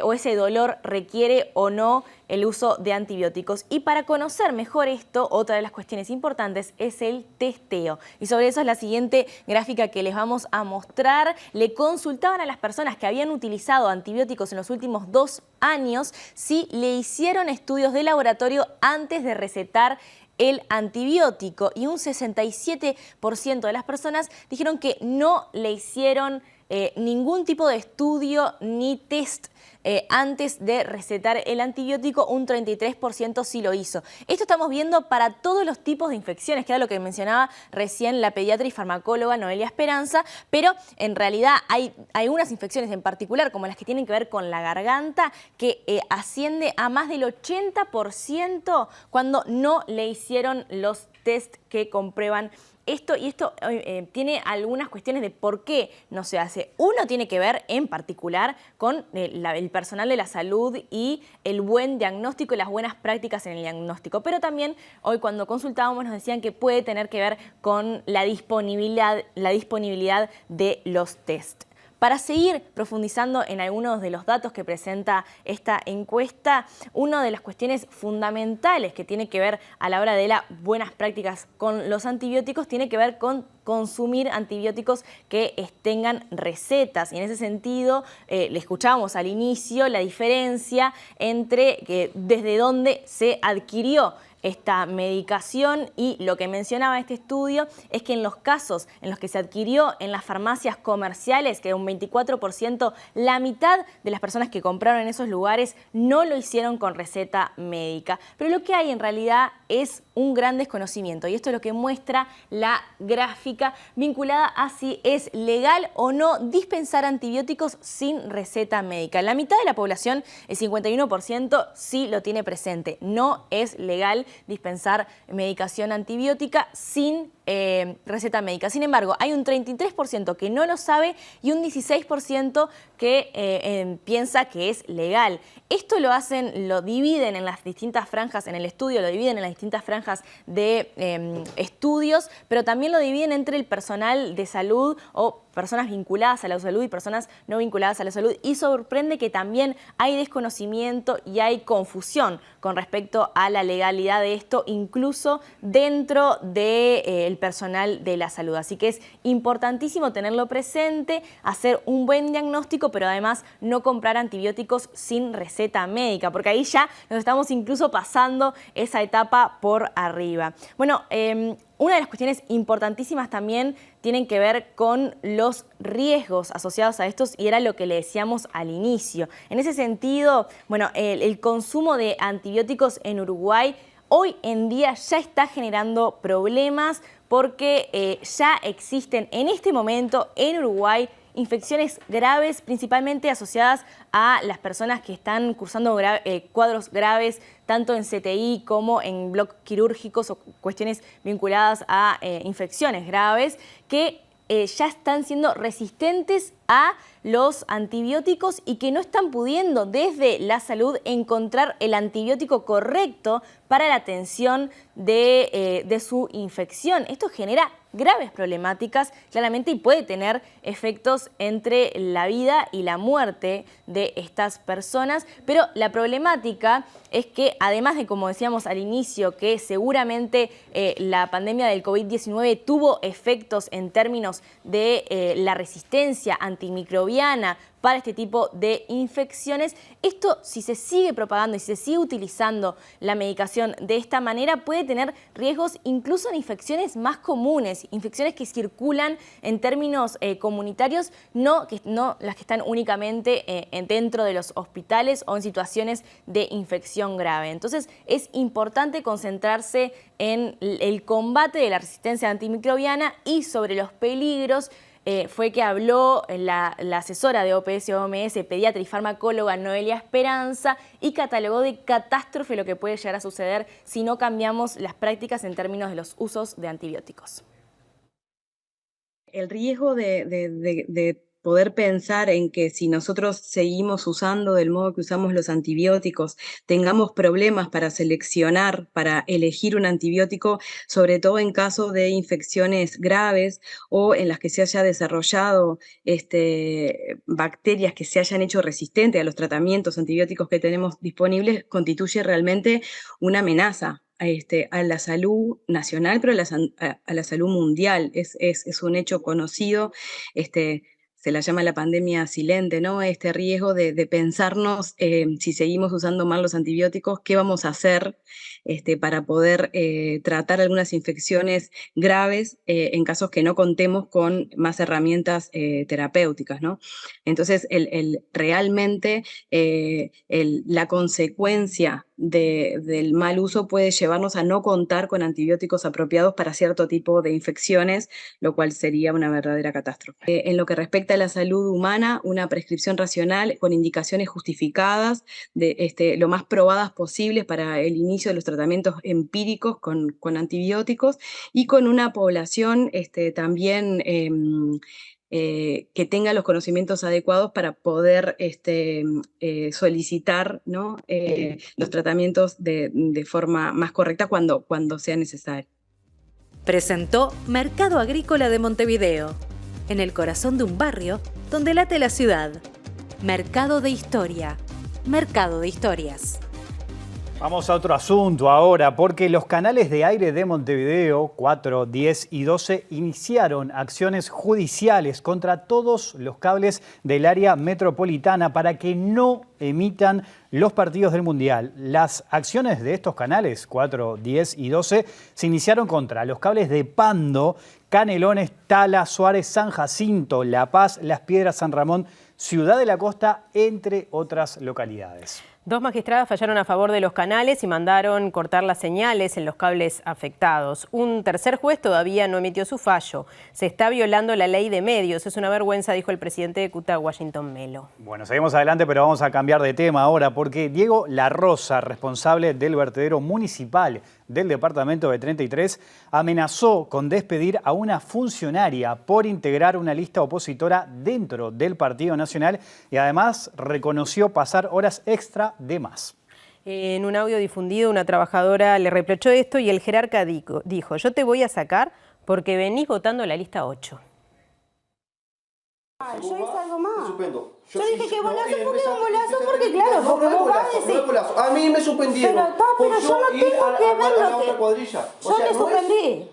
o ese dolor requiere o no el uso de antibióticos. Y para conocer mejor esto, otra de las cuestiones importantes es el testeo. Y sobre eso es la siguiente gráfica que les vamos a mostrar. Le consultaban a las personas que habían utilizado antibióticos en los últimos 2 años si le hicieron estudios de laboratorio antes de recetar el antibiótico, y un 67% de las personas dijeron que no le hicieron ningún tipo de estudio ni test antes de recetar el antibiótico, un 33% sí lo hizo. Esto estamos viendo para todos los tipos de infecciones, que era lo que mencionaba recién la pediatra y farmacóloga Noelia Esperanza, pero en realidad hay algunas infecciones en particular, como las que tienen que ver con la garganta, que asciende a más del 80% cuando no le hicieron los test que comprueban esto, y esto tiene algunas cuestiones de por qué no se hace. Uno tiene que ver en particular con el personal de la salud y el buen diagnóstico y las buenas prácticas en el diagnóstico. Pero también hoy cuando consultábamos nos decían que puede tener que ver con la disponibilidad de los test. Para seguir profundizando en algunos de los datos que presenta esta encuesta, una de las cuestiones fundamentales que tiene que ver a la hora de las buenas prácticas con los antibióticos tiene que ver con consumir antibióticos que tengan recetas. Y en ese sentido, le escuchábamos al inicio la diferencia entre desde dónde se adquirió esta medicación, y lo que mencionaba este estudio es que en los casos en los que se adquirió en las farmacias comerciales, que un 24%, la mitad de las personas que compraron en esos lugares no lo hicieron con receta médica. Pero lo que hay en realidad es un gran desconocimiento, y esto es lo que muestra la gráfica vinculada a si es legal o no dispensar antibióticos sin receta médica. La mitad de la población, el 51%, sí lo tiene presente. No es legal dispensar medicación antibiótica sin receta médica. Sin embargo, hay un 33% que no lo sabe y un 16% que piensa que es legal. Esto lo dividen en las distintas franjas, en el estudio lo dividen en las distintas franjas de estudios, pero también lo dividen entre el personal de salud o personas vinculadas a la salud y personas no vinculadas a la salud, y sorprende que también hay desconocimiento y hay confusión con respecto a la legalidad de esto, incluso dentro del personal de la salud. Así que es importantísimo tenerlo presente, hacer un buen diagnóstico, pero además no comprar antibióticos sin receta médica, porque ahí ya nos estamos incluso pasando esa etapa por arriba. Bueno, una de las cuestiones importantísimas también tienen que ver con los riesgos asociados a estos, y era lo que le decíamos al inicio. En ese sentido, bueno, el consumo de antibióticos en Uruguay hoy en día ya está generando problemas, porque ya existen en este momento en Uruguay infecciones graves, principalmente asociadas a las personas que están cursando cuadros graves, tanto en CTI como en bloques quirúrgicos o cuestiones vinculadas a infecciones graves, que ya están siendo resistentes a los antibióticos y que no están pudiendo desde la salud encontrar el antibiótico correcto para la atención de su infección. Esto genera graves problemáticas, claramente, y puede tener efectos entre la vida y la muerte de estas personas. Pero la problemática es que, además de, como decíamos al inicio, que seguramente la pandemia del COVID-19 tuvo efectos en términos de la resistencia antimicrobiana para este tipo de infecciones, esto, si se sigue propagando y si se sigue utilizando la medicación de esta manera, puede tener riesgos incluso en infecciones más comunes, infecciones que circulan en términos comunitarios, no las que están únicamente dentro de los hospitales o en situaciones de infección grave. Entonces es importante concentrarse en el combate de la resistencia antimicrobiana y sobre los peligros. Fue que habló la asesora de OPS-OMS, pediatra y farmacóloga Noelia Esperanza, y catalogó de catástrofe lo que puede llegar a suceder si no cambiamos las prácticas en términos de los usos de antibióticos. El riesgo de poder pensar en que si nosotros seguimos usando del modo que usamos los antibióticos, tengamos problemas para seleccionar, para elegir un antibiótico, sobre todo en caso de infecciones graves o en las que se haya desarrollado bacterias que se hayan hecho resistentes a los tratamientos antibióticos que tenemos disponibles, constituye realmente una amenaza a la salud nacional, pero a la salud mundial. Es un hecho conocido. se la llama la pandemia silente, ¿no? Este riesgo de pensarnos si seguimos usando mal los antibióticos, qué vamos a hacer para poder tratar algunas infecciones graves en casos que no contemos con más herramientas terapéuticas, ¿no? Entonces, realmente la consecuencia del mal uso puede llevarnos a no contar con antibióticos apropiados para cierto tipo de infecciones, lo cual sería una verdadera catástrofe. En lo que respecta a la salud humana, una prescripción racional con indicaciones justificadas, lo más probadas posibles para el inicio de los tratamientos empíricos con antibióticos y con una población también que tenga los conocimientos adecuados para poder solicitar, ¿no? Los tratamientos de forma más correcta cuando sea necesario. Presentó Mercado Agrícola de Montevideo, en el corazón de un barrio donde late la ciudad. Mercado de Historia, Mercado de Historias. Vamos a otro asunto ahora, porque los canales de aire de Montevideo 4, 10 y 12 iniciaron acciones judiciales contra todos los cables del área metropolitana para que no emitan los partidos del Mundial. Las acciones de estos canales 4, 10 y 12 se iniciaron contra los cables de Pando, Canelones, Tala, Suárez, San Jacinto, La Paz, Las Piedras, San Ramón, Ciudad de la Costa, entre otras localidades. 2 magistradas fallaron a favor de los canales y mandaron cortar las señales en los cables afectados. Un tercer juez todavía no emitió su fallo. Se está violando la ley de medios. Es una vergüenza, dijo el presidente de CUTA, Washington Melo. Bueno, seguimos adelante, pero vamos a cambiar de tema ahora, porque Diego La Rosa, responsable del vertedero municipal del departamento de 33, amenazó con despedir a una funcionaria por integrar una lista opositora dentro del Partido Nacional y además reconoció pasar horas extra de más. En un audio difundido, una trabajadora le reprochó esto y el jerarca dijo: yo te voy a sacar porque venís votando la lista 8. Yo hice algo más. Te suspendo. Yo dije que bolazo porque un bolazo porque claro, porque vos vas a decir. A mí me suspendieron. Pero yo no tengo que ver lo que. Cuadrilla. Yo te suspendí.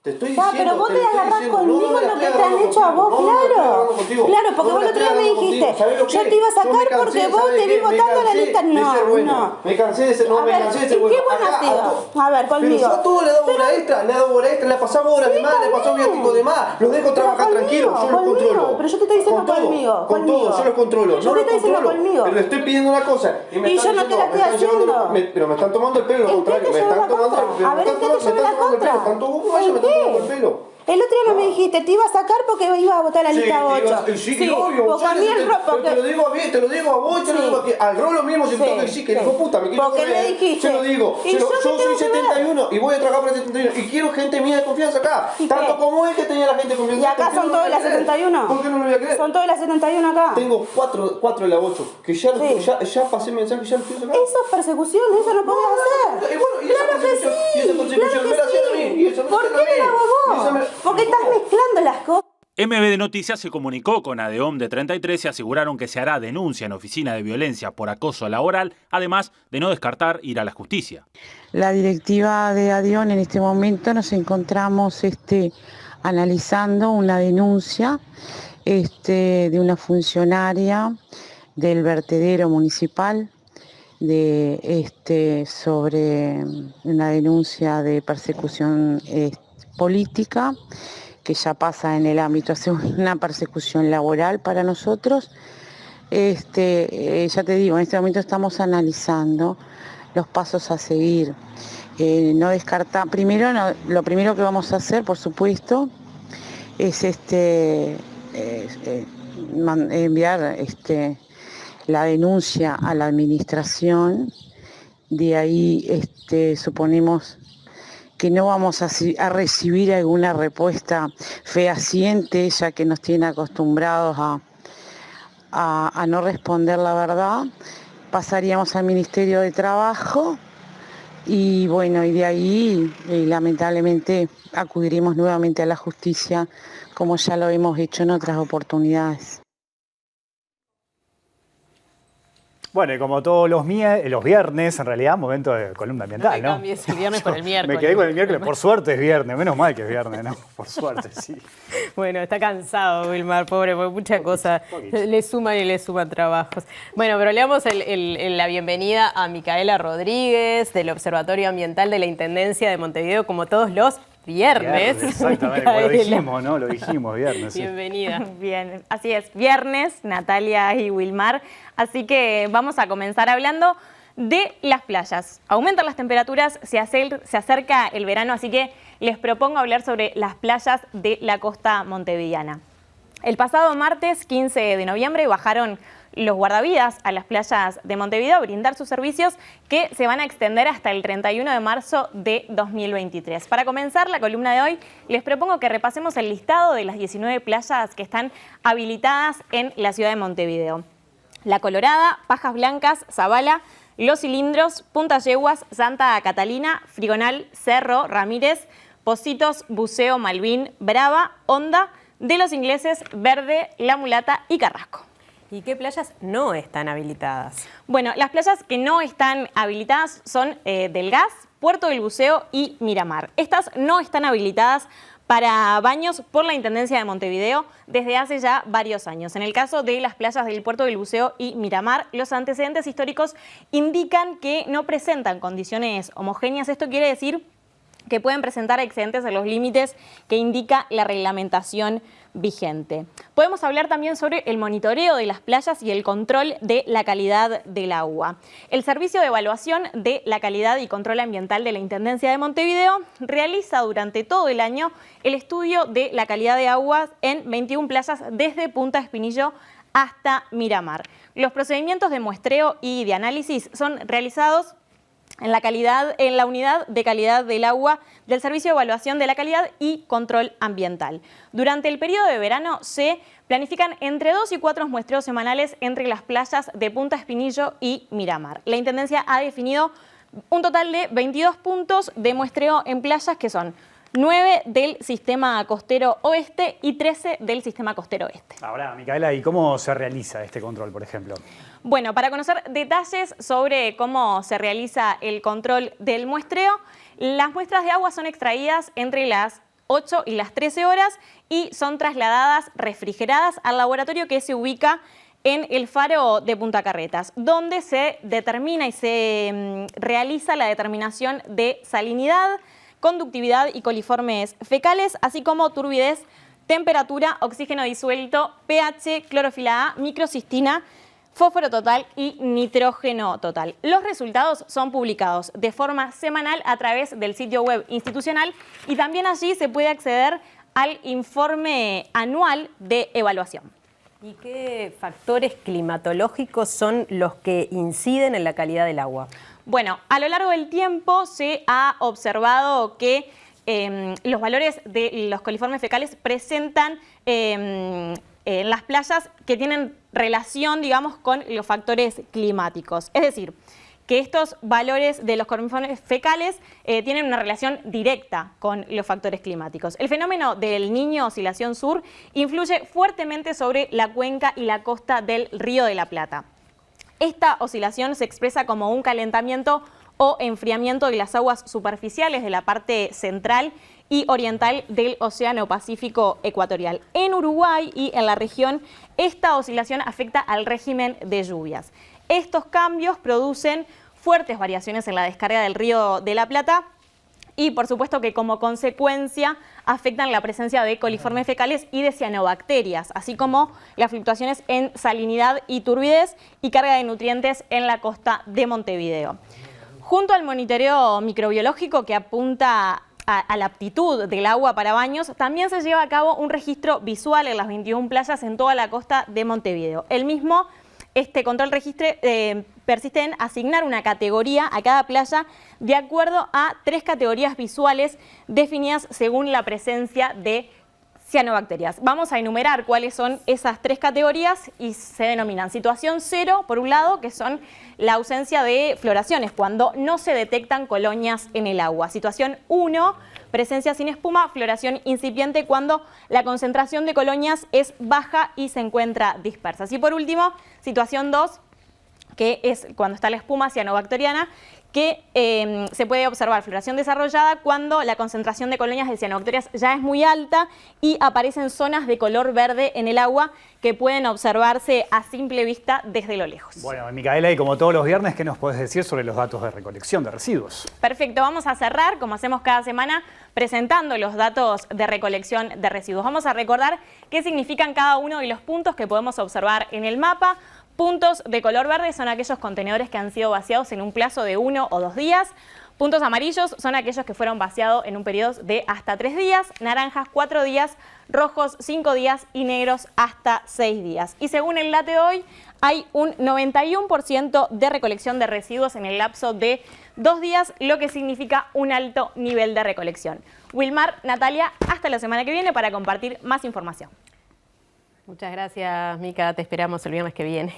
Te estoy diciendo. Pero vos te agarrás conmigo lo que te han hecho a vos, claro. Claro, porque vos el otro día me dijiste, yo te iba a sacar porque vos te vi votando la lista. No. Me cansé de ser bueno. ¿Qué bueno ha sido? A ver, conmigo. Pero yo a todo le he dado hora extra, le pasamos horas de más, le pasamos viáticos de más. Los dejo trabajar tranquilos, yo los controlo. Pero yo te estoy diciendo conmigo. Con todo, yo los controlo. Yo te estoy diciendo conmigo. Pero le estoy pidiendo una cosa. Y yo no te la estoy haciendo. Pero me están tomando el pelo, lo contrario. Me están tomando el pelo. A ver, ¿en qué te llevo la contra? Tanto vos como ella me están tomando el pelo. El otro día no me dijiste, te iba a sacar porque iba a votar la lista 8. Sí, obvio. Porque a mí el porque te lo digo a mí, te lo digo a vos, te lo digo a ti. Al rolo mismo si tengo que decir que dijo puta, me quiero porque correr. me dijiste. Yo lo digo. Yo soy 71 y voy a trabajar para el 71. Y quiero gente mía de confianza acá. Tanto como él que tenía la gente de confianza. ¿Y acá son todas las 71? ¿Por qué no lo voy a creer? Son todas las 71 acá. Tengo 4 de la 8. Que ya pasé mensaje, ya lo estoy sacando. Eso es persecución, eso no podés hacer. Claro que sí. Y esa persecución me la hacen a mí. ¿Por qué me la hago vos? Porque estás mezclando las cosas. MB Noticias se comunicó con ADEOM de 33 y aseguraron que se hará denuncia en oficina de violencia por acoso laboral, además de no descartar ir a la justicia. La directiva de ADEOM en este momento nos encontramos analizando una denuncia de una funcionaria del vertedero municipal sobre una denuncia de persecución política que ya pasa en el ámbito, hace una persecución laboral para nosotros. Ya te digo, en este momento estamos analizando los pasos a seguir. No descartar, lo primero que vamos a hacer, por supuesto, es enviar la denuncia a la administración. De ahí suponemos que no vamos a recibir alguna respuesta fehaciente, ya que nos tiene acostumbrados a no responder la verdad. Pasaríamos al Ministerio de Trabajo y bueno, y de ahí lamentablemente acudiremos nuevamente a la justicia, como ya lo hemos hecho en otras oportunidades. Bueno, y como todos los viernes, en realidad, momento de columna ambiental, ¿no? No me cambies el viernes por el miércoles. Me quedé con el miércoles, por suerte es viernes, menos mal que es viernes, ¿no? Por suerte, sí. Bueno, está cansado Wilmar, pobre, porque muchas cosas le suman y le suman trabajos. Bueno, pero le damos la bienvenida a Micaela Rodríguez, del Observatorio Ambiental de la Intendencia de Montevideo, como todos los viernes. Exactamente, como lo dijimos, ¿no? Lo dijimos, viernes. Sí. Bienvenida. Bien, así es, viernes, Natalia y Wilmar. Así que vamos a comenzar hablando de las playas. Aumentan las temperaturas, se acerca el verano, así que les propongo hablar sobre las playas de la costa montevideana. El pasado martes 15 de noviembre bajaron los guardavidas a las playas de Montevideo a brindar sus servicios que se van a extender hasta el 31 de marzo de 2023. Para comenzar la columna de hoy, les propongo que repasemos el listado de las 19 playas que están habilitadas en la ciudad de Montevideo. La Colorada, Pajas Blancas, Zabala, Los Cilindros, Punta Yeguas, Santa Catalina, Frigonal, Cerro, Ramírez, Pocitos, Buceo, Malvin, Brava, Honda, de los Ingleses, Verde, La Mulata y Carrasco. ¿Y qué playas no están habilitadas? Bueno, las playas que no están habilitadas son del Gas, Puerto del Buceo y Miramar. Estas no están habilitadas para baños por la Intendencia de Montevideo desde hace ya varios años. En el caso de las playas del Puerto del Buceo y Miramar, los antecedentes históricos indican que no presentan condiciones homogéneas. Esto quiere decir que pueden presentar excedentes en los límites que indica la reglamentación vigente. Podemos hablar también sobre el monitoreo de las playas y el control de la calidad del agua. El Servicio de Evaluación de la Calidad y Control Ambiental de la Intendencia de Montevideo realiza durante todo el año el estudio de la calidad de agua en 21 playas desde Punta Espinillo hasta Miramar. Los procedimientos de muestreo y de análisis son realizados en la unidad de calidad del agua del Servicio de Evaluación de la Calidad y Control Ambiental. Durante el periodo de verano se planifican entre 2 y 4 muestreos semanales entre las playas de Punta Espinillo y Miramar. La Intendencia ha definido un total de 22 puntos de muestreo en playas que son 9 del sistema costero oeste y 13 del sistema costero este. Ahora, Micaela, ¿y cómo se realiza este control, por ejemplo? Bueno, para conocer detalles sobre cómo se realiza el control del muestreo, las muestras de agua son extraídas entre las 8 y las 13 horas y son trasladadas refrigeradas al laboratorio que se ubica en el faro de Punta Carretas, donde se determina y se realiza la determinación de salinidad, conductividad y coliformes fecales, así como turbidez, temperatura, oxígeno disuelto, pH, clorofila A, microcistina, fósforo total y nitrógeno total. Los resultados son publicados de forma semanal a través del sitio web institucional y también allí se puede acceder al informe anual de evaluación. ¿Y qué factores climatológicos son los que inciden en la calidad del agua? Bueno, a lo largo del tiempo se ha observado que los valores de los coliformes fecales presentan en las playas que tienen relación, digamos, con los factores climáticos. Es decir, que estos valores de los coliformes fecales tienen una relación directa con los factores climáticos. El fenómeno del Niño Oscilación Sur influye fuertemente sobre la cuenca y la costa del Río de la Plata. Esta oscilación se expresa como un calentamiento o enfriamiento de las aguas superficiales de la parte central y oriental del Océano Pacífico ecuatorial. En Uruguay y en la región, esta oscilación afecta al régimen de lluvias. Estos cambios producen fuertes variaciones en la descarga del Río de la Plata y, por supuesto, que como consecuencia afectan la presencia de coliformes fecales y de cianobacterias, así como las fluctuaciones en salinidad y turbidez y carga de nutrientes en la costa de Montevideo. Junto al monitoreo microbiológico que apunta a la aptitud del agua para baños, también se lleva a cabo un registro visual en las 21 playas en toda la costa de Montevideo. Este control persiste en asignar una categoría a cada playa de acuerdo a 3 categorías visuales definidas según la presencia de cianobacterias. Vamos a enumerar cuáles son esas 3 categorías y se denominan situación 0, por un lado, que son la ausencia de floraciones, cuando no se detectan colonias en el agua. Situación 1, presencia sin espuma, floración incipiente, cuando la concentración de colonias es baja y se encuentra dispersa. Y por último, situación 2, que es cuando está la espuma cianobacteriana, que se puede observar floración desarrollada cuando la concentración de colonias de cianobacterias ya es muy alta y aparecen zonas de color verde en el agua que pueden observarse a simple vista desde lo lejos. Bueno, Micaela, y como todos los viernes, ¿qué nos puedes decir sobre los datos de recolección de residuos? Perfecto, vamos a cerrar, como hacemos cada semana, presentando los datos de recolección de residuos. Vamos a recordar qué significan cada uno de los puntos que podemos observar en el mapa. Puntos de color verde son aquellos contenedores que han sido vaciados en un plazo de 1 o 2 días. Puntos amarillos son aquellos que fueron vaciados en un periodo de hasta 3 días. Naranjas 4 días, rojos 5 días y negros hasta 6 días. Y según el DATE de hoy, hay un 91% de recolección de residuos en el lapso de 2 días, lo que significa un alto nivel de recolección. Wilmar, Natalia, hasta la semana que viene para compartir más información. Muchas gracias, Mica. Te esperamos el viernes que viene.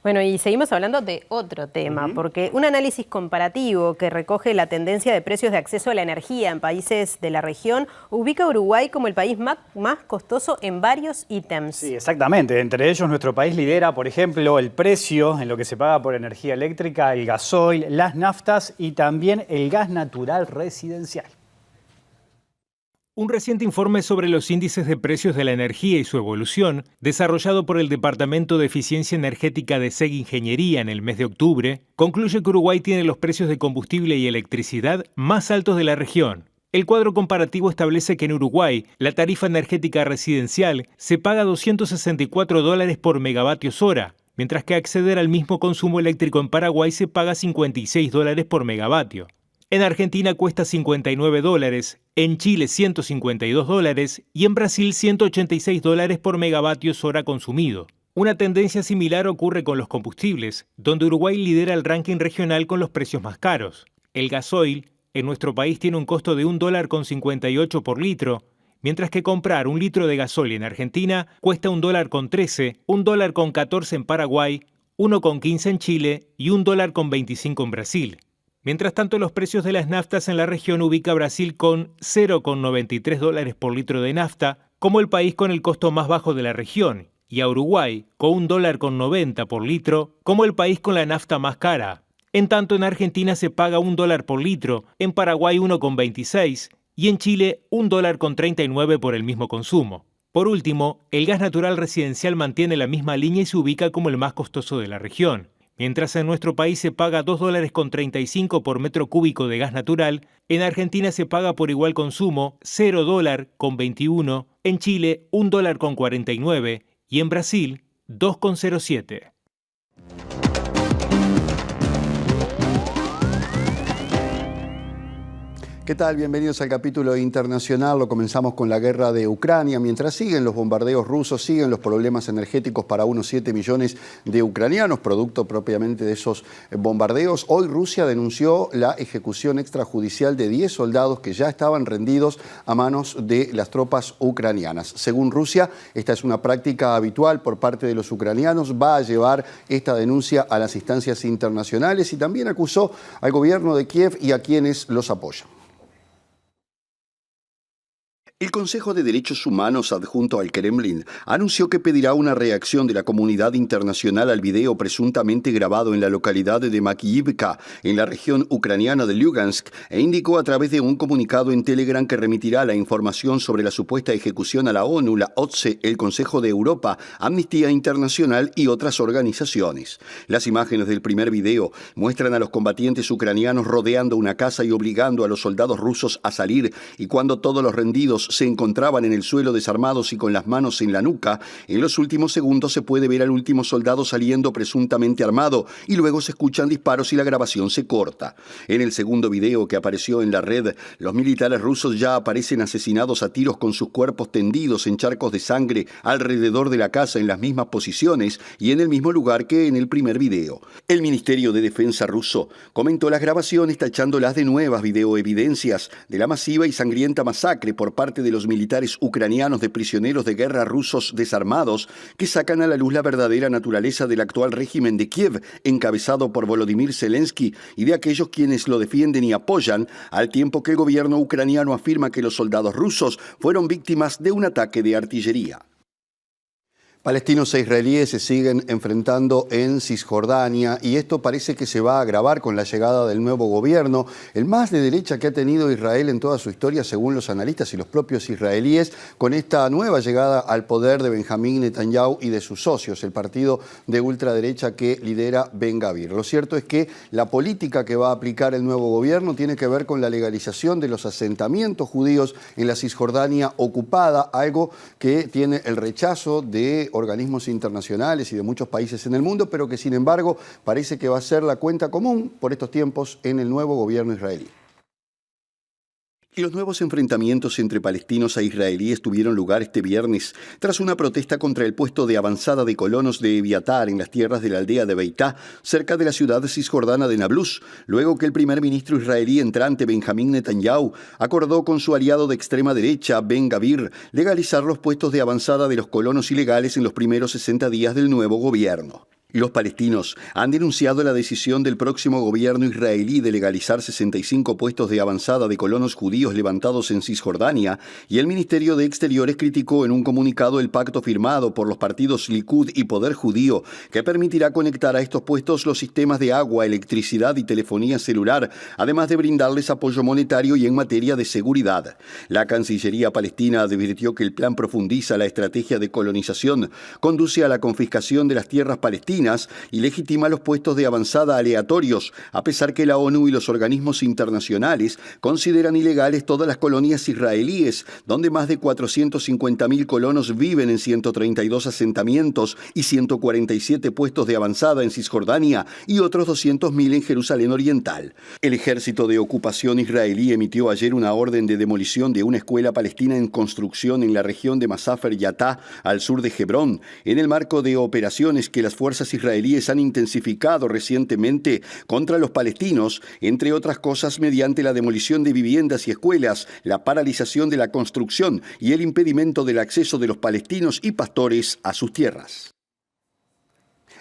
Bueno, y seguimos hablando de otro tema, porque un análisis comparativo que recoge la tendencia de precios de acceso a la energía en países de la región ubica a Uruguay como el país más costoso en varios ítems. Sí, exactamente. Entre ellos, nuestro país lidera, por ejemplo, el precio en lo que se paga por energía eléctrica, el gasoil, las naftas y también el gas natural residencial. Un reciente informe sobre los índices de precios de la energía y su evolución, desarrollado por el Departamento de Eficiencia Energética de SEG Ingeniería en el mes de octubre, concluye que Uruguay tiene los precios de combustible y electricidad más altos de la región. El cuadro comparativo establece que en Uruguay la tarifa energética residencial se paga $264 por megavatios hora, mientras que acceder al mismo consumo eléctrico en Paraguay se paga $56 por megavatio. En Argentina cuesta $59, en Chile $152 y en Brasil $186 por megavatios hora consumido. Una tendencia similar ocurre con los combustibles, donde Uruguay lidera el ranking regional con los precios más caros. El gasoil en nuestro país tiene un costo de $1,58 por litro, mientras que comprar un litro de gasoil en Argentina cuesta $1,13, $1,14 en Paraguay, $1,15 en Chile y $1,25 en Brasil. Mientras tanto, los precios de las naftas en la región ubica a Brasil con $0,93 por litro de nafta, como el país con el costo más bajo de la región, y a Uruguay con $1,90 por litro, como el país con la nafta más cara. En tanto, en Argentina se paga $1 por litro, en Paraguay $1,26 y en Chile $1,39 por el mismo consumo. Por último, el gas natural residencial mantiene la misma línea y se ubica como el más costoso de la región. Mientras en nuestro país se paga $2,35 por metro cúbico de gas natural, en Argentina se paga por igual consumo $0,21, en Chile $1,49 y en Brasil $2,07. ¿Qué tal? Bienvenidos al capítulo internacional. Lo comenzamos con la guerra de Ucrania. Mientras siguen los bombardeos rusos, siguen los problemas energéticos para unos 7 millones de ucranianos, producto propiamente de esos bombardeos. Hoy Rusia denunció la ejecución extrajudicial de 10 soldados que ya estaban rendidos a manos de las tropas ucranianas. Según Rusia, esta es una práctica habitual por parte de los ucranianos. Va a llevar esta denuncia a las instancias internacionales y también acusó al gobierno de Kiev y a quienes los apoyan. El Consejo de Derechos Humanos adjunto al Kremlin anunció que pedirá una reacción de la comunidad internacional al video presuntamente grabado en la localidad de Makiyivka, en la región ucraniana de Lugansk, e indicó a través de un comunicado en Telegram que remitirá la información sobre la supuesta ejecución a la ONU, la OSCE, el Consejo de Europa, Amnistía Internacional y otras organizaciones. Las imágenes del primer video muestran a los combatientes ucranianos rodeando una casa y obligando a los soldados rusos a salir, y cuando todos los rendidos se encontraban en el suelo desarmados y con las manos en la nuca, en los últimos segundos se puede ver al último soldado saliendo presuntamente armado y luego se escuchan disparos y la grabación se corta. En el segundo video que apareció en la red, los militares rusos ya aparecen asesinados a tiros con sus cuerpos tendidos en charcos de sangre alrededor de la casa en las mismas posiciones y en el mismo lugar que en el primer video. El Ministerio de Defensa ruso comentó las grabaciones tachándolas de nuevas videoevidencias de la masiva y sangrienta masacre por parte de los militares ucranianos de prisioneros de guerra rusos desarmados que sacan a la luz la verdadera naturaleza del actual régimen de Kiev, encabezado por Volodymyr Zelensky, y de aquellos quienes lo defienden y apoyan, al tiempo que el gobierno ucraniano afirma que los soldados rusos fueron víctimas de un ataque de artillería. Palestinos e israelíes se siguen enfrentando en Cisjordania y esto parece que se va a agravar con la llegada del nuevo gobierno, el más de derecha que ha tenido Israel en toda su historia, según los analistas y los propios israelíes, con esta nueva llegada al poder de Benjamín Netanyahu y de sus socios, el partido de ultraderecha que lidera Ben Gvir. Lo cierto es que la política que va a aplicar el nuevo gobierno tiene que ver con la legalización de los asentamientos judíos en la Cisjordania ocupada, algo que tiene el rechazo de organismos internacionales y de muchos países en el mundo, pero que sin embargo parece que va a ser la cuenta común por estos tiempos en el nuevo gobierno israelí. Y los nuevos enfrentamientos entre palestinos e israelíes tuvieron lugar este viernes tras una protesta contra el puesto de avanzada de colonos de Eviatar en las tierras de la aldea de Beitá, cerca de la ciudad cisjordana de Nablus, luego que el primer ministro israelí entrante Benjamín Netanyahu acordó con su aliado de extrema derecha, Ben Gvir, legalizar los puestos de avanzada de los colonos ilegales en los primeros 60 días del nuevo gobierno. Los palestinos han denunciado la decisión del próximo gobierno israelí de legalizar 65 puestos de avanzada de colonos judíos levantados en Cisjordania, y el Ministerio de Exteriores criticó en un comunicado el pacto firmado por los partidos Likud y Poder Judío, que permitirá conectar a estos puestos los sistemas de agua, electricidad y telefonía celular, además de brindarles apoyo monetario y en materia de seguridad. La Cancillería palestina advirtió que el plan profundiza la estrategia de colonización, conduce a la confiscación de las tierras palestinas y legitima los puestos de avanzada aleatorios, a pesar que la ONU y los organismos internacionales consideran ilegales todas las colonias israelíes, donde más de 450.000 colonos viven en 132 asentamientos y 147 puestos de avanzada en Cisjordania y otros 200.000 en Jerusalén Oriental. El ejército de ocupación israelí emitió ayer una orden de demolición de una escuela palestina en construcción en la región de Masafer Yattah, al sur de Hebrón, en el marco de operaciones que las fuerzas israelíes han intensificado recientemente contra los palestinos, entre otras cosas mediante la demolición de viviendas y escuelas, la paralización de la construcción y el impedimento del acceso de los palestinos y pastores a sus tierras.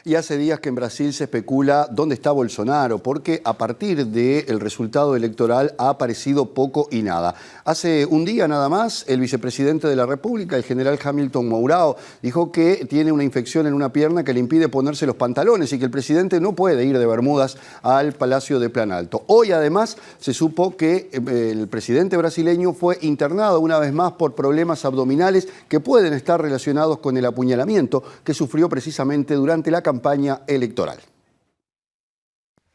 Y hace días que en Brasil se especula dónde está Bolsonaro, porque a partir del resultado electoral ha aparecido poco y nada. Hace un día nada más, el vicepresidente de la República, el general Hamilton Mourão, dijo que tiene una infección en una pierna que le impide ponerse los pantalones y que el presidente no puede ir de bermudas al Palacio de Planalto. Hoy además se supo que el presidente brasileño fue internado una vez más por problemas abdominales que pueden estar relacionados con el apuñalamiento que sufrió precisamente durante la campaña electoral.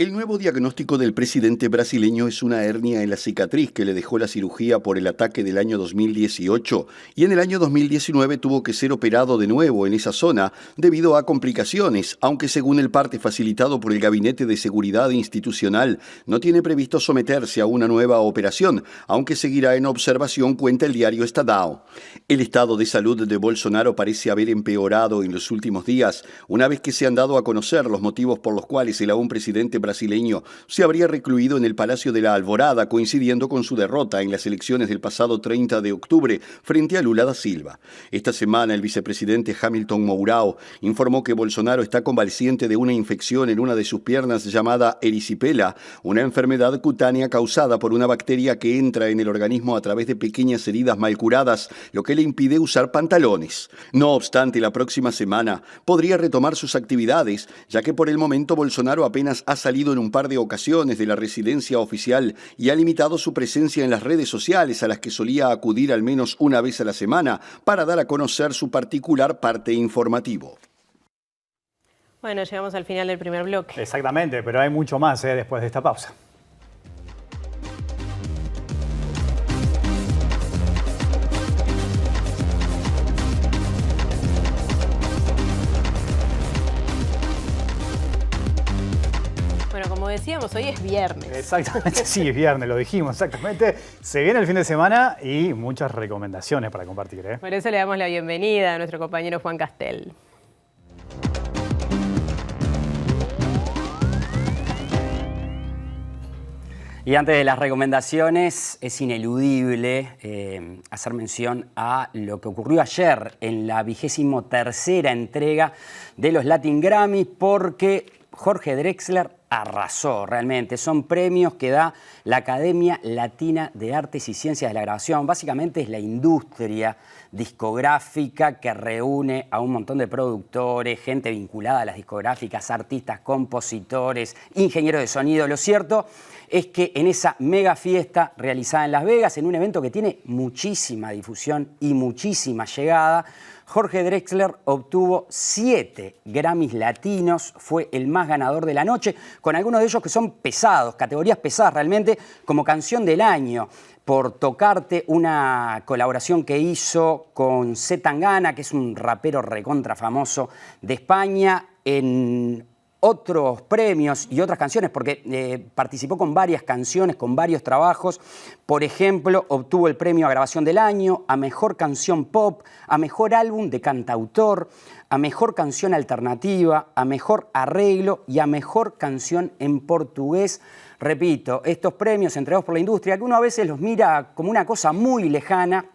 El nuevo diagnóstico del presidente brasileño es una hernia en la cicatriz que le dejó la cirugía por el ataque del año 2018 y en el año 2019 tuvo que ser operado de nuevo en esa zona debido a complicaciones, aunque según el parte facilitado por el Gabinete de Seguridad Institucional no tiene previsto someterse a una nueva operación, aunque seguirá en observación, cuenta el diario Estadão. El estado de salud de Bolsonaro parece haber empeorado en los últimos días, una vez que se han dado a conocer los motivos por los cuales el aún presidente brasileño se habría recluido en el Palacio de la Alvorada, coincidiendo con su derrota en las elecciones del pasado 30 de octubre frente a Lula da Silva. Esta semana el vicepresidente Hamilton Mourão informó que Bolsonaro está convaleciente de una infección en una de sus piernas llamada erisipela, una enfermedad cutánea causada por una bacteria que entra en el organismo a través de pequeñas heridas mal curadas, lo que le impide usar pantalones. No obstante, la próxima semana podría retomar sus actividades, ya que por el momento Bolsonaro apenas ha salido en un par de ocasiones de la residencia oficial y ha limitado su presencia en las redes sociales, a las que solía acudir al menos una vez a la semana para dar a conocer su particular parte informativo. Bueno, llegamos al final del primer bloque. Exactamente, pero hay mucho más después de esta pausa. Bueno, como decíamos, hoy es viernes. Exactamente, sí, es viernes, lo dijimos exactamente. Se viene el fin de semana y muchas recomendaciones para compartir. Por eso le damos la bienvenida a nuestro compañero Juan Castel. Y antes de las recomendaciones, es ineludible hacer mención a lo que ocurrió ayer en la 23ª entrega de los Latin Grammy, porque Jorge Drexler arrasó realmente. Son premios que da la Academia Latina de Artes y Ciencias de la Grabación. Básicamente es la industria discográfica que reúne a un montón de productores, gente vinculada a las discográficas, artistas, compositores, ingenieros de sonido. Lo cierto es que en esa mega fiesta realizada en Las Vegas, en un evento que tiene muchísima difusión y muchísima llegada, Jorge Drexler obtuvo 7 Grammys latinos, fue el más ganador de la noche, con algunos de ellos que son pesados, categorías pesadas realmente, como Canción del Año, por Tocarte, una colaboración que hizo con C. Tangana, que es un rapero recontra famoso de España, en otros premios y otras canciones, porque participó con varias canciones, con varios trabajos. Por ejemplo, obtuvo el premio a Grabación del Año, a Mejor Canción Pop, a Mejor Álbum de Cantautor, a Mejor Canción Alternativa, a Mejor Arreglo y a Mejor Canción en Portugués. Repito, estos premios entregados por la industria, que uno a veces los mira como una cosa muy lejana,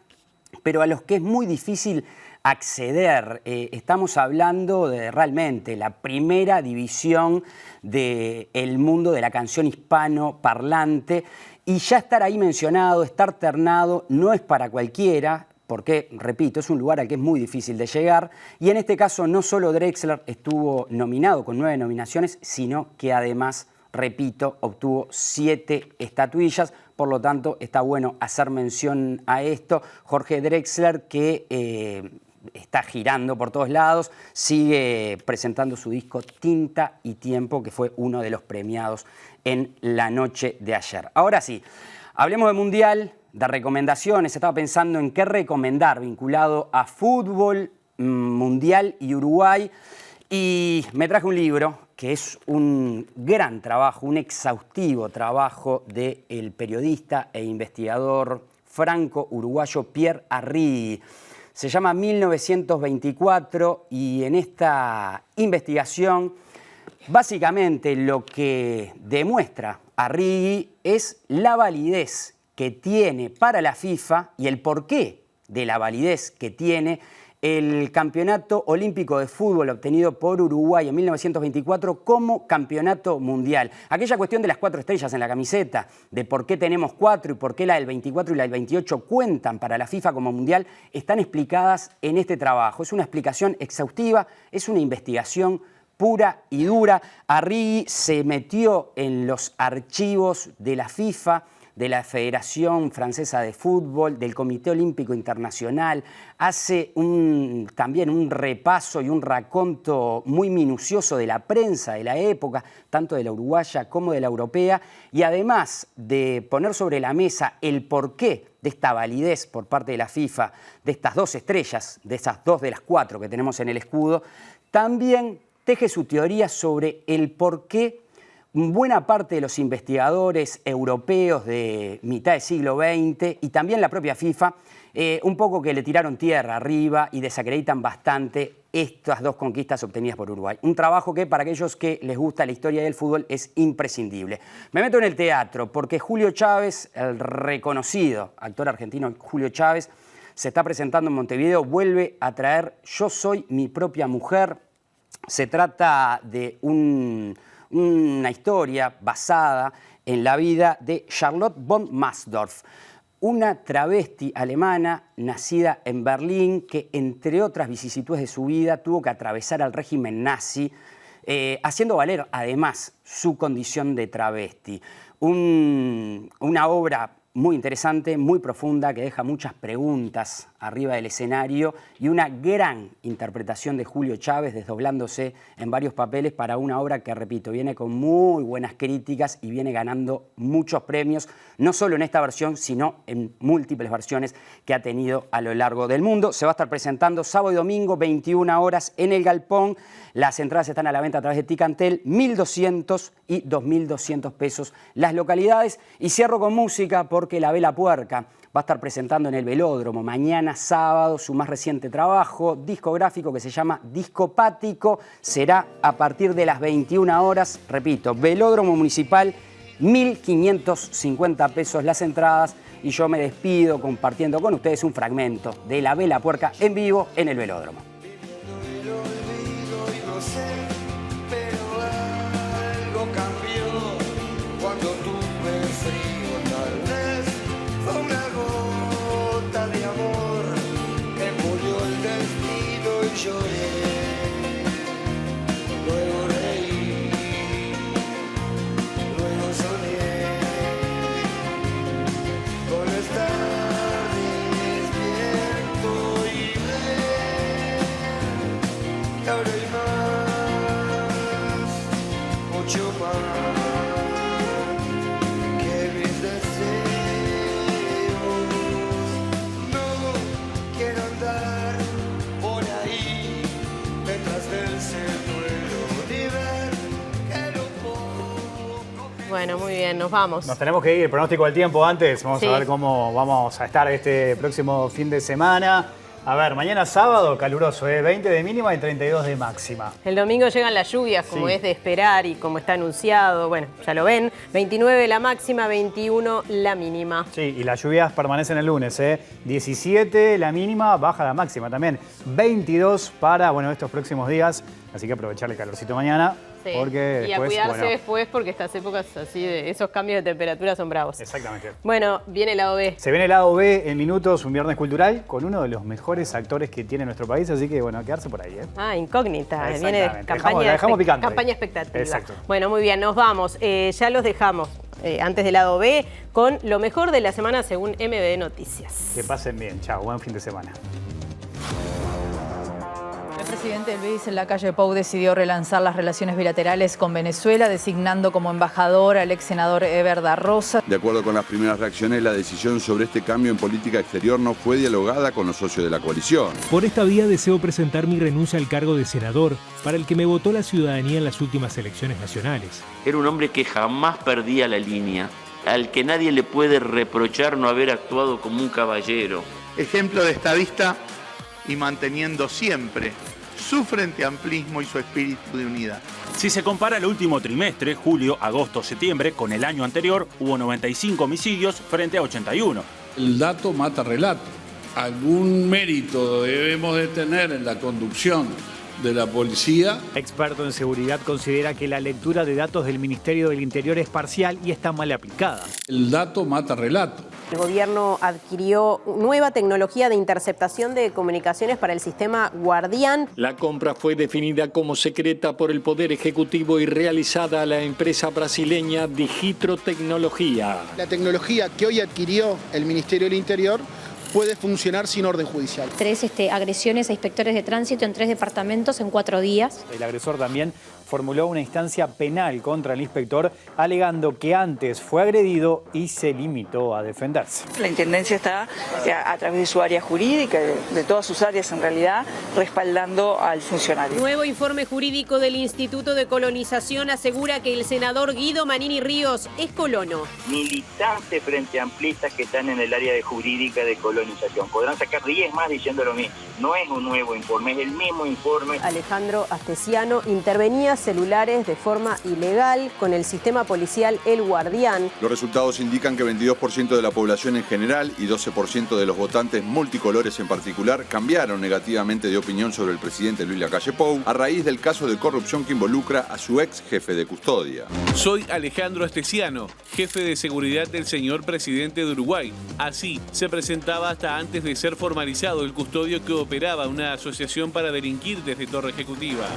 pero a los que es muy difícil acceder. Estamos hablando de realmente la primera división del mundo de la canción hispano-parlante, y ya estar ahí mencionado, estar ternado, no es para cualquiera, porque, repito, es un lugar al que es muy difícil de llegar, y en este caso no solo Drexler estuvo nominado con 9 nominaciones, sino que además, repito, obtuvo 7 estatuillas. Por lo tanto, está bueno hacer mención a esto. Jorge Drexler, que está girando por todos lados, sigue presentando su disco Tinta y Tiempo, que fue uno de los premiados en la noche de ayer. Ahora sí, hablemos de Mundial, de recomendaciones. Estaba pensando en qué recomendar vinculado a fútbol, Mundial y Uruguay, y me traje un libro que es un gran trabajo, un exhaustivo trabajo del periodista e investigador franco-uruguayo Pierre Arrighi. Se llama 1924 y en esta investigación básicamente lo que demuestra Arrighi es la validez que tiene para la FIFA y el porqué de la validez que tiene el Campeonato Olímpico de Fútbol obtenido por Uruguay en 1924 como campeonato mundial. Aquella cuestión de las 4 estrellas en la camiseta, de por qué tenemos 4 y por qué la del 24 y la del 28 cuentan para la FIFA como mundial, están explicadas en este trabajo. Es una explicación exhaustiva, es una investigación pura y dura. Arrighi se metió en los archivos de la FIFA, de la Federación Francesa de Fútbol, del Comité Olímpico Internacional, hace también un repaso y un raconto muy minucioso de la prensa de la época, tanto de la uruguaya como de la europea, y además de poner sobre la mesa el porqué de esta validez por parte de la FIFA, de estas 2 estrellas, de esas 2 de las 4 que tenemos en el escudo, también teje su teoría sobre el porqué buena parte de los investigadores europeos de mitad del siglo XX y también la propia FIFA, un poco que le tiraron tierra arriba y desacreditan bastante estas 2 conquistas obtenidas por Uruguay. Un trabajo que para aquellos que les gusta la historia del fútbol es imprescindible. Me meto en el teatro porque Julio Chávez, el reconocido actor argentino Julio Chávez, se está presentando en Montevideo, vuelve a traer Yo soy mi propia mujer. Se trata de una historia basada en la vida de Charlotte von Masdorf, una travesti alemana nacida en Berlín que, entre otras vicisitudes de su vida, tuvo que atravesar al régimen nazi, haciendo valer además su condición de travesti. Una obra muy interesante, muy profunda, que deja muchas preguntas arriba del escenario y una gran interpretación de Julio Chávez desdoblándose en varios papeles para una obra que, repito, viene con muy buenas críticas y viene ganando muchos premios, no solo en esta versión, sino en múltiples versiones que ha tenido a lo largo del mundo. Se va a estar presentando sábado y domingo, 21 horas, en el Galpón. Las entradas están a la venta a través de Ticantel, 1.200 y 2.200 pesos las localidades. Y cierro con música porque La Vela Puerca va a estar presentando en el Velódromo mañana sábado su más reciente trabajo discográfico que se llama Discopático. Será a partir de las 21 horas, repito, Velódromo Municipal, 1.550 pesos las entradas. Y yo me despido compartiendo con ustedes un fragmento de La Vela Puerca en vivo en el Velódromo. Pero Bueno, muy bien, nos vamos. Nos tenemos que ir. Pronóstico del tiempo antes. Vamos Sí. a ver cómo vamos a estar este próximo fin de semana. A ver, mañana sábado, caluroso, 20 de mínima y 32 de máxima. El domingo llegan las lluvias, como Sí. es de esperar y como está anunciado. Bueno, ya lo ven. 29 la máxima, 21 la mínima. Sí, y las lluvias permanecen el lunes, 17 la mínima, baja la máxima también. 22 para, estos próximos días. Así que aprovechar el calorcito mañana. Sí. Porque Y a después, cuidarse después porque estas épocas así de esos cambios de temperatura son bravos. Exactamente. Bueno, viene el lado B. Se viene el lado B en minutos, un viernes cultural, con uno de los mejores actores que tiene nuestro país, así que a quedarse por ahí. Ah, incógnita. Viene Exactamente. campaña, La dejamos picante. campaña expectativa. Exacto. Bueno, muy bien, nos vamos. Ya los dejamos antes del lado B con lo mejor de la semana según MB Noticias. Que pasen bien. Chao, buen fin de semana. El presidente del BIS en la calle Pou decidió relanzar las relaciones bilaterales con Venezuela, designando como embajador al ex senador Eber da Rosa. De acuerdo con las primeras reacciones, la decisión sobre este cambio en política exterior no fue dialogada con los socios de la coalición. Por esta vía deseo presentar mi renuncia al cargo de senador, para el que me votó la ciudadanía en las últimas elecciones nacionales. Era un hombre que jamás perdía la línea, al que nadie le puede reprochar no haber actuado como un caballero. Ejemplo de estadista y manteniendo siempre su frente amplismo y su espíritu de unidad. Si se compara el último trimestre, julio, agosto, septiembre, con el año anterior, hubo 95 homicidios frente a 81. El dato mata relato. Algún mérito debemos de tener en la conducción de la policía. Experto en seguridad considera que la lectura de datos del Ministerio del Interior es parcial y está mal aplicada. El dato mata relato. El gobierno adquirió nueva tecnología de interceptación de comunicaciones para el sistema Guardián. La compra fue definida como secreta por el Poder Ejecutivo y realizada a la empresa brasileña Digitro Tecnología. La tecnología que hoy adquirió el Ministerio del Interior puede funcionar sin orden judicial. 3 agresiones a inspectores de tránsito en 3 departamentos en 4 días. El agresor también formuló una instancia penal contra el inspector, alegando que antes fue agredido y se limitó a defenderse. La Intendencia está, a través de su área jurídica, de todas sus áreas en realidad, respaldando al funcionario. Nuevo informe jurídico del Instituto de Colonización asegura que el senador Guido Manini Ríos es colono. Militantes frente amplistas que están en el área de jurídica de colonización. Podrán sacar 10 más diciendo lo mismo. No es un nuevo informe, es el mismo informe. Alejandro Astesiano intervenía celulares de forma ilegal con el sistema policial El Guardián. Los resultados indican que 22% de la población en general y 12% de los votantes multicolores en particular cambiaron negativamente de opinión sobre el presidente Luis Lacalle Pou a raíz del caso de corrupción que involucra a su ex jefe de custodia. Soy Alejandro Astesiano, jefe de seguridad del señor presidente de Uruguay. Así se presentaba hasta antes de ser formalizado el custodio que operaba una asociación para delinquir desde Torre Ejecutiva.